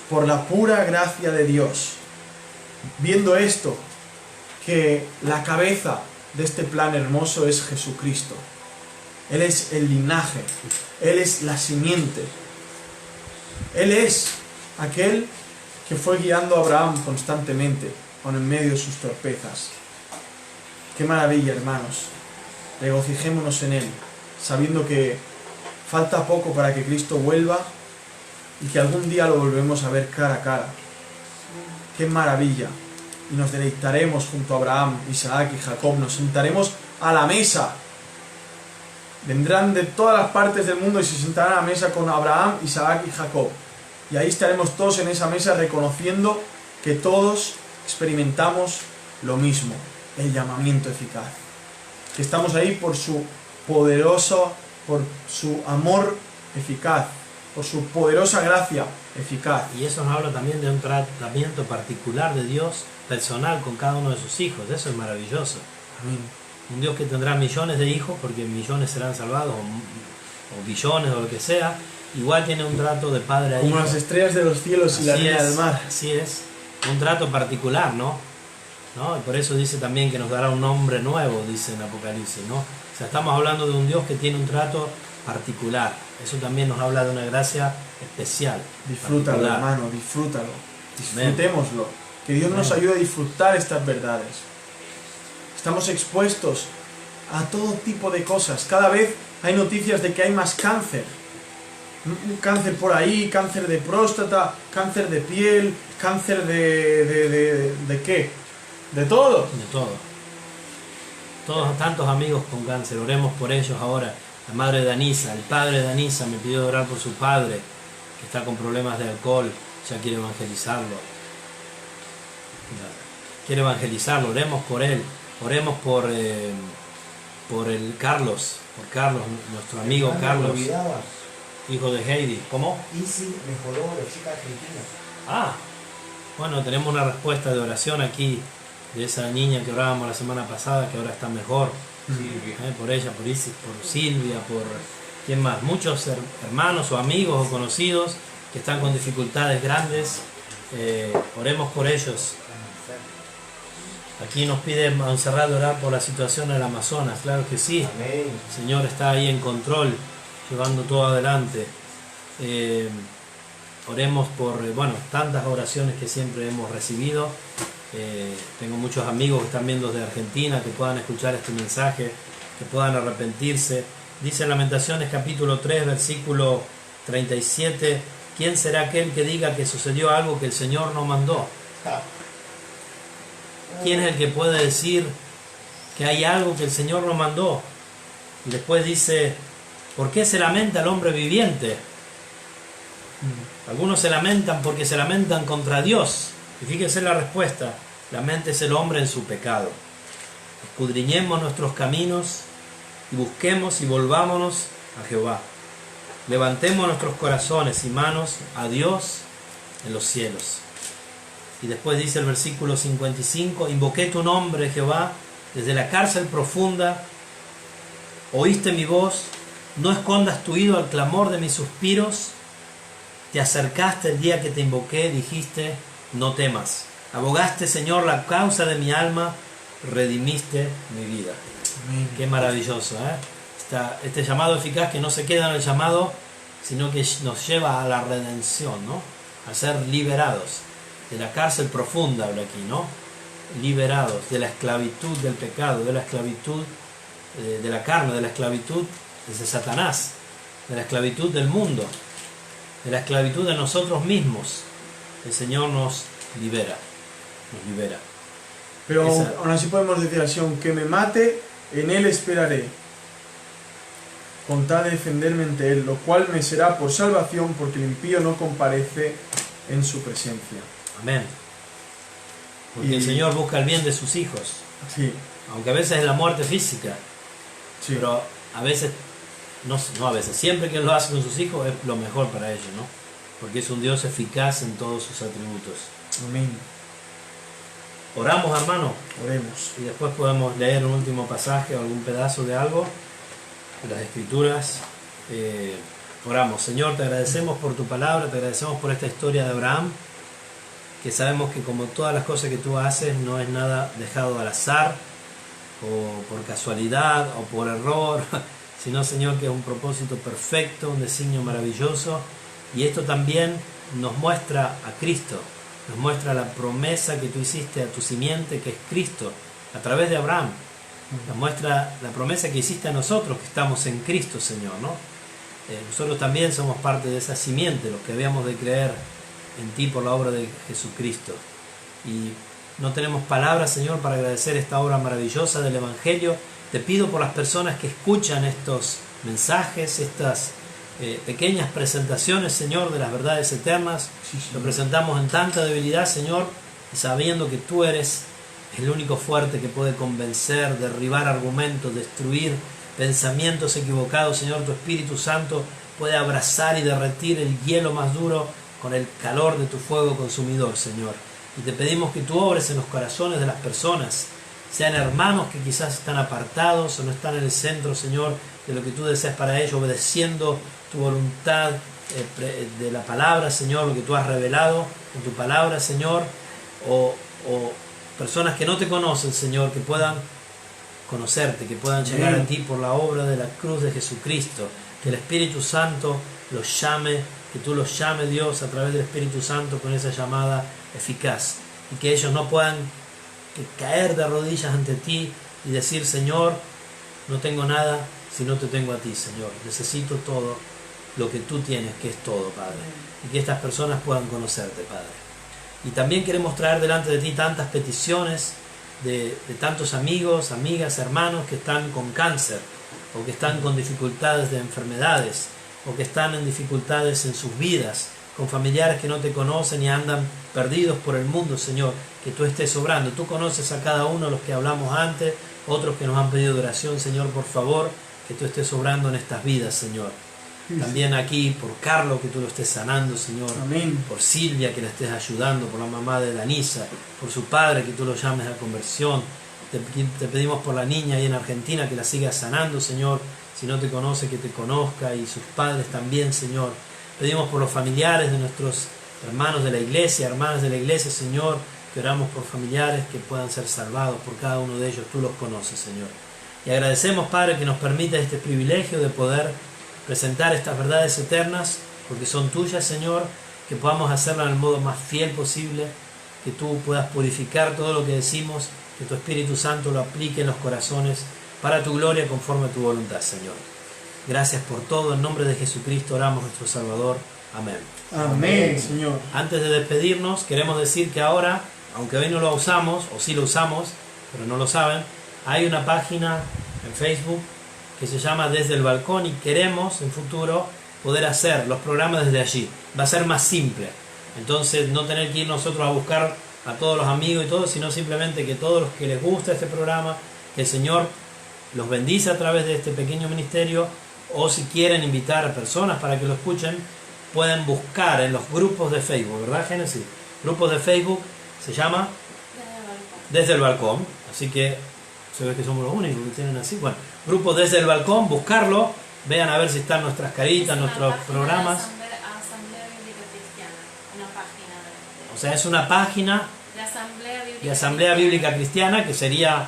por la pura gracia de Dios. Viendo esto, que la cabeza de este plan hermoso es Jesucristo. Él es el linaje, Él es la simiente. Él es aquel que fue guiando a Abraham constantemente, aun en medio de sus torpezas. Qué maravilla, hermanos. Regocijémonos en Él, sabiendo que falta poco para que Cristo vuelva y que algún día lo volvemos a ver cara a cara. Qué maravilla. Y nos deleitaremos junto a Abraham, Isaac y Jacob. Nos sentaremos a la mesa. Vendrán de todas las partes del mundo y se sentarán a la mesa con Abraham, Isaac y Jacob. Y ahí estaremos todos en esa mesa reconociendo que todos experimentamos lo mismo, el llamamiento eficaz. Que estamos ahí por su poderoso, por su amor eficaz, por su poderosa gracia eficaz. Y eso nos habla también de un tratamiento particular de Dios, personal con cada uno de sus hijos. Eso es maravilloso. Amén. Un Dios que tendrá millones de hijos, porque millones serán salvados, o billones o lo que sea, igual tiene un trato de padre a hijo. Como las estrellas de los cielos y la arena del mar. Así es, un trato particular, ¿no? Y por eso dice también que nos dará un nombre nuevo, dice en Apocalipsis, ¿no? O sea, estamos hablando de un Dios que tiene un trato particular. Eso también nos habla de una gracia especial. Disfrútalo, particular. hermano, disfrútalo. Disfrutémoslo. Que Dios nos ayude a disfrutar estas verdades. Estamos expuestos a todo tipo de cosas. Cada vez hay noticias de que hay más cáncer. Un cáncer por ahí, cáncer de próstata, cáncer de piel, cáncer ¿de qué? De todo. De todo. Todos tantos amigos con cáncer, oremos por ellos ahora. La madre de Anisa, el padre de Anisa me pidió orar por su padre, que está con problemas de alcohol, ya quiere evangelizarlo. Quiere evangelizarlo, oremos por él. Oremos por el Carlos, nuestro amigo Carlos, hijo de Heidi. ¿Cómo? Easy mejoró, la chica argentina. Ah, bueno, tenemos una respuesta de oración aquí de esa niña que orábamos la semana pasada, que ahora está mejor. Por ella, por Isis, por Silvia, por ¿quién más? Muchos hermanos o amigos o conocidos que están con dificultades grandes. Oremos por ellos. Aquí nos pide Montserrat orar por la situación en el Amazonas. Claro que sí. Amén. El Señor está ahí en control, llevando todo adelante. Oremos por, tantas oraciones que siempre hemos recibido. Tengo muchos amigos que están viendo desde Argentina, que puedan escuchar este mensaje, que puedan arrepentirse. Dice en Lamentaciones capítulo 3, versículo 37, ¿quién será aquel que diga que sucedió algo que el Señor no mandó? ¿Quién es el que puede decir que hay algo que el Señor no mandó? Y después dice, ¿por qué se lamenta el hombre viviente? Algunos se lamentan porque se lamentan contra Dios. Y fíjense la respuesta, laméntese el hombre en su pecado. Escudriñemos nuestros caminos y busquemos y volvámonos a Jehová. levantemos nuestros corazones y manos a Dios en los cielos. Y después dice el versículo 55, invoqué tu nombre, Jehová, desde la cárcel profunda, oíste mi voz, no escondas tu oído al clamor de mis suspiros, te acercaste el día que te invoqué, dijiste, no temas. Abogaste, Señor, la causa de mi alma, redimiste mi vida. Amén. Qué maravilloso, ¿eh? Este llamado eficaz que no se queda en el llamado, sino que nos lleva a la redención, ¿no? A ser liberados de la cárcel profunda, habla aquí, ¿no? Liberados de la esclavitud del pecado, de la esclavitud de la carne, de la esclavitud de Satanás, de la esclavitud del mundo, de la esclavitud de nosotros mismos. El Señor nos libera, nos libera. Pero Esa- aún así podemos decir así, aunque me mate, en él esperaré, con tal de defenderme ante él, lo cual me será por salvación, porque el impío no comparece en su presencia. Amén. Porque Y- el Señor busca el bien de sus hijos, Sí, aunque a veces es la muerte física, sí. pero a veces, no a veces, siempre que Él lo hace con sus hijos es lo mejor para ellos, ¿no? Porque es un Dios eficaz en todos sus atributos. Amén. Oramos, hermano, Oremos. y después podemos leer un último pasaje o algún pedazo de algo de las Escrituras. Oramos. Señor, te agradecemos por tu palabra, te agradecemos por esta historia de Abraham, que sabemos que como todas las cosas que tú haces no es nada dejado al azar o por casualidad o por error, sino, Señor, que es un propósito perfecto, un designio maravilloso, y esto también nos muestra a Cristo, nos muestra la promesa que tú hiciste a tu simiente, que es Cristo, a través de Abraham. Nos muestra la promesa que hiciste a nosotros, que estamos en Cristo, Señor, ¿no? Nosotros también somos parte de esa simiente, los que habíamos de creer en ti por la obra de Jesucristo. Y no tenemos palabras, Señor, para agradecer esta obra maravillosa del Evangelio. Te pido por las personas que escuchan estos mensajes, estas pequeñas presentaciones, Señor, de las verdades eternas. Sí, sí. Lo presentamos en tanta debilidad, Señor, y sabiendo que tú eres el único fuerte que puede convencer, derribar argumentos, destruir pensamientos equivocados. Señor, tu Espíritu Santo puede abrazar y derretir el hielo más duro con el calor de tu fuego consumidor, Señor. Y te pedimos que tú obres en los corazones de las personas, sean hermanos que quizás están apartados o no están en el centro, Señor, de lo que tú deseas para ellos, obedeciendo tu voluntad de la palabra, Señor, lo que tú has revelado en tu palabra, Señor, o personas que no te conocen, Señor, que puedan conocerte, que puedan llegar a ti por la obra de la cruz de Jesucristo, que el Espíritu Santo los llame, que tú los llames, Dios, a través del Espíritu Santo con esa llamada eficaz, y que ellos no puedan caer de rodillas ante ti y decir, Señor, no tengo nada si no te tengo a ti, Señor, necesito todo lo que tú tienes, que es todo, Padre, y que estas personas puedan conocerte, Padre. Y también queremos traer delante de ti tantas peticiones de tantos amigos, amigas, hermanos que están con cáncer, o que están con dificultades de enfermedades, o que están en dificultades en sus vidas, con familiares que no te conocen y andan perdidos por el mundo, Señor, que tú estés obrando. Tú conoces a cada uno de los que hablamos antes, otros que nos han pedido oración, Señor, por favor, que tú estés obrando en estas vidas, Señor. También aquí por Carlos, que tú lo estés sanando, Señor. Amén. Por Silvia, que la estés ayudando, por la mamá de Danisa, por su padre, que tú lo llames a conversión. Te pedimos por la niña ahí en Argentina, que la sigas sanando, Señor. Si no te conoce, que te conozca, y sus padres también, Señor. Pedimos por los familiares de nuestros hermanos de la iglesia, hermanas de la iglesia, Señor, que oramos por familiares que puedan ser salvados, por cada uno de ellos, tú los conoces, Señor. Y agradecemos, Padre, que nos permitas este privilegio de poder presentar estas verdades eternas, porque son tuyas, Señor, que podamos hacerlo en el modo más fiel posible, que tú puedas purificar todo lo que decimos, que tu Espíritu Santo lo aplique en los corazones para tu gloria conforme a tu voluntad, Señor. Gracias por todo, en nombre de Jesucristo oramos, nuestro Salvador. Amén. Amén, Señor. Antes de despedirnos, queremos decir que ahora, aunque hoy no lo usamos, o sí lo usamos, pero no lo saben, hay una página en Facebook que se llama Desde el Balcón, y queremos en futuro poder hacer los programas desde allí. Va a ser más simple. Entonces, no tener que ir nosotros a buscar a todos los amigos y todo, sino simplemente que todos los que les gusta este programa, que el Señor los bendice a través de este pequeño ministerio, o si quieren invitar a personas para que lo escuchen, pueden buscar en los grupos de Facebook, ¿verdad, Génesis? Grupos de Facebook se llama Desde el Balcón, así que se ve que somos los únicos que tienen así. Bueno, grupos Desde el Balcón, buscarlo, vean a ver si están nuestras caritas, nuestros programas. Asamblea Bíblica Cristiana, una página O sea, es una página de Asamblea Bíblica Cristiana, que sería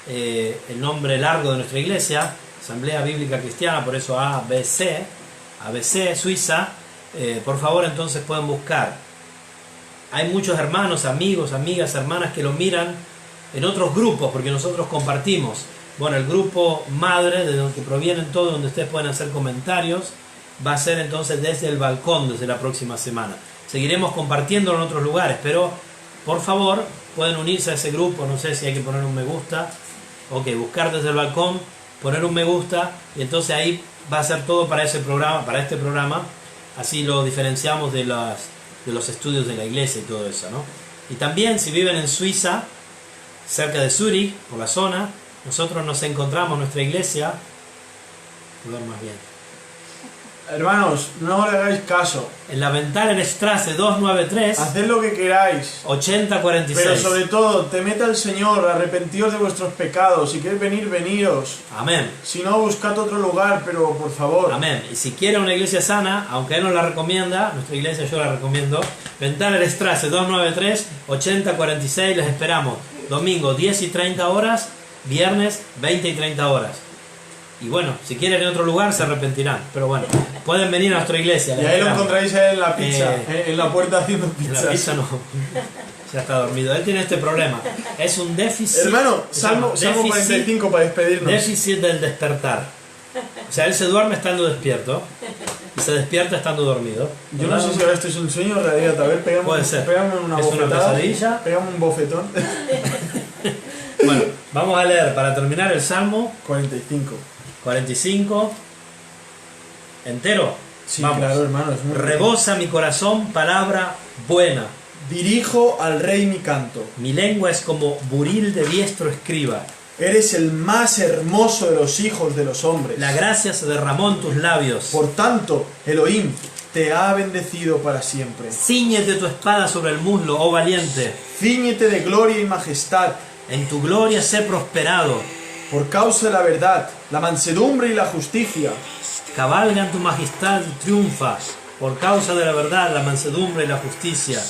el nombre largo de nuestra iglesia, Asamblea Bíblica Cristiana, por eso ABC, Suiza. Por favor, entonces pueden buscar. Hay muchos hermanos, amigos, amigas, hermanas que lo miran en otros grupos, porque nosotros compartimos. Bueno, el grupo madre, de donde provienen todos, donde ustedes pueden hacer comentarios, va a ser entonces Desde el Balcón, desde la próxima semana. Seguiremos compartiéndolo en otros lugares, pero por favor, pueden unirse a ese grupo. No sé si hay que poner un me gusta. Ok, buscar Desde el Balcón, poner un me gusta, y entonces ahí va a ser todo para ese programa, para este programa. Así lo diferenciamos de los estudios de la iglesia y todo eso, ¿no? Y también, si viven en Suiza, cerca de Zurich, por la zona, nosotros nos encontramos, nuestra iglesia, más bien, Hermanos, no le hagáis caso. en la Ventana-Straße 293, Haced lo que queráis. 8046. Pero sobre todo, temed al Señor, arrepentíos de vuestros pecados. Si queréis venir, veniros. Amén. Si no, buscad otro lugar, pero por favor. Amén. Y si quieren una iglesia sana, aunque él no la recomienda, nuestra iglesia yo la recomiendo, Ventana-Straße 293, 8046, les esperamos. Domingo 10 y 30 horas, viernes 20 y 30 horas. Y bueno, si quieren en otro lugar se arrepentirán. Pero bueno, pueden venir a nuestra iglesia. Y ahí lo encontráis a él en la pizza, Eh, en la puerta haciendo En pizzas. la pizza no. Ya está dormido. Él tiene este problema. Es un déficit. Hermano, se llama Salmo 45 para despedirnos. Déficit del despertar. O sea, él se duerme estando despierto y se despierta estando dormido. Yo no sé si ahora esto es un sueño o realidad. A ver, Puede ser. pégame una ¿Es una bofetada. pesadilla? Pégame un bofetón. Bueno, vamos a leer para terminar el Salmo 45. 45 entero. Sí, Vamos. claro, hermano. Es muy Rebosa mi corazón palabra buena. Dirijo al rey mi canto. Mi lengua es como buril de diestro escriba. Eres el más hermoso de los hijos de los hombres. La gracia se derramó en tus labios. Por tanto, Elohim te ha bendecido para siempre. Cíñete tu espada sobre el muslo, oh valiente. Cíñete de gloria y majestad. En tu gloria sé prosperado. Por causa de la verdad, la mansedumbre y la justicia. Cabalga en tu majestad y triunfa. Por causa de la verdad, la mansedumbre y la justicia.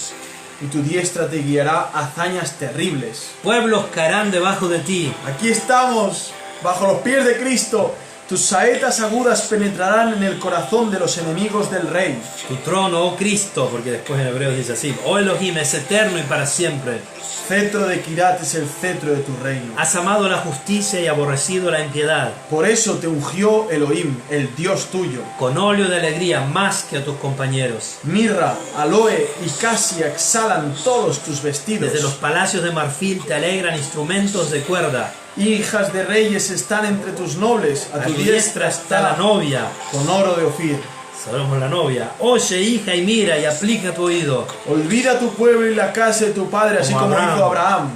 Y tu diestra te guiará a hazañas terribles. Pueblos caerán debajo de ti. Aquí estamos, bajo los pies de Cristo. Tus saetas agudas penetrarán en el corazón de los enemigos del rey. Tu trono, oh Cristo, porque después en hebreo dice así, oh Elohim, es eterno y para siempre. Cetro de Kirat es el cetro de tu reino. Has amado la justicia y aborrecido la impiedad. Por eso te ungió Elohim, el Dios tuyo. Con óleo de alegría más que a tus compañeros. Mirra, aloe y casia exhalan todos tus vestidos. Desde los palacios de marfil te alegran instrumentos de cuerda. Hijas de reyes están entre tus nobles. A tu diestra está la novia. Con oro de Ofir. Sabemos la novia. Oye, hija, y mira y aplica tu oído. Olvida tu pueblo y la casa de tu padre, así como hizo Abraham.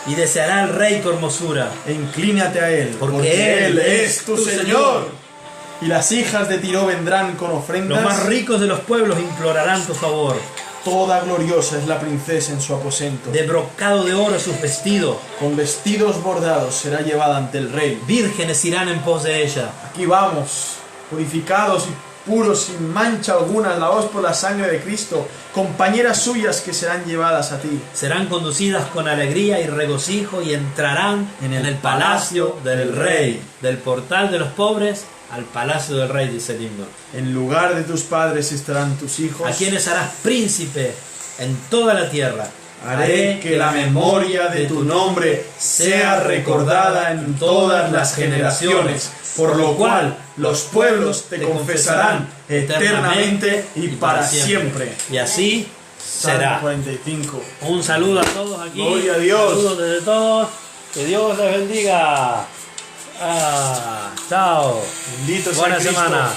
Y deseará al rey tu hermosura. E inclínate a él, Porque él es tu Señor. Y las hijas de Tiro vendrán con ofrendas. Los más ricos de los pueblos implorarán tu favor. Toda gloriosa es la princesa en su aposento. De brocado de oro sus vestidos. Con vestidos bordados será llevada ante el rey. Vírgenes irán en pos de ella. Aquí vamos, purificados y puros, sin mancha alguna, lavados por la sangre de Cristo, compañeras suyas que serán llevadas a ti. Serán conducidas con alegría y regocijo y entrarán en el palacio del rey. Del portal de los pobres al palacio del rey, dice el himno. En lugar de tus padres estarán tus hijos. A quienes harás príncipe en toda la tierra. Haré que la memoria de tu nombre sea recordada en todas las generaciones, por lo cual los pueblos te confesarán eternamente y para siempre. Y así Salmo será. 45. Un saludo a todos aquí. Gloria a Dios. Saludos desde todos. Que Dios les bendiga. Chao. Bendito sea Buena Cristo. semana.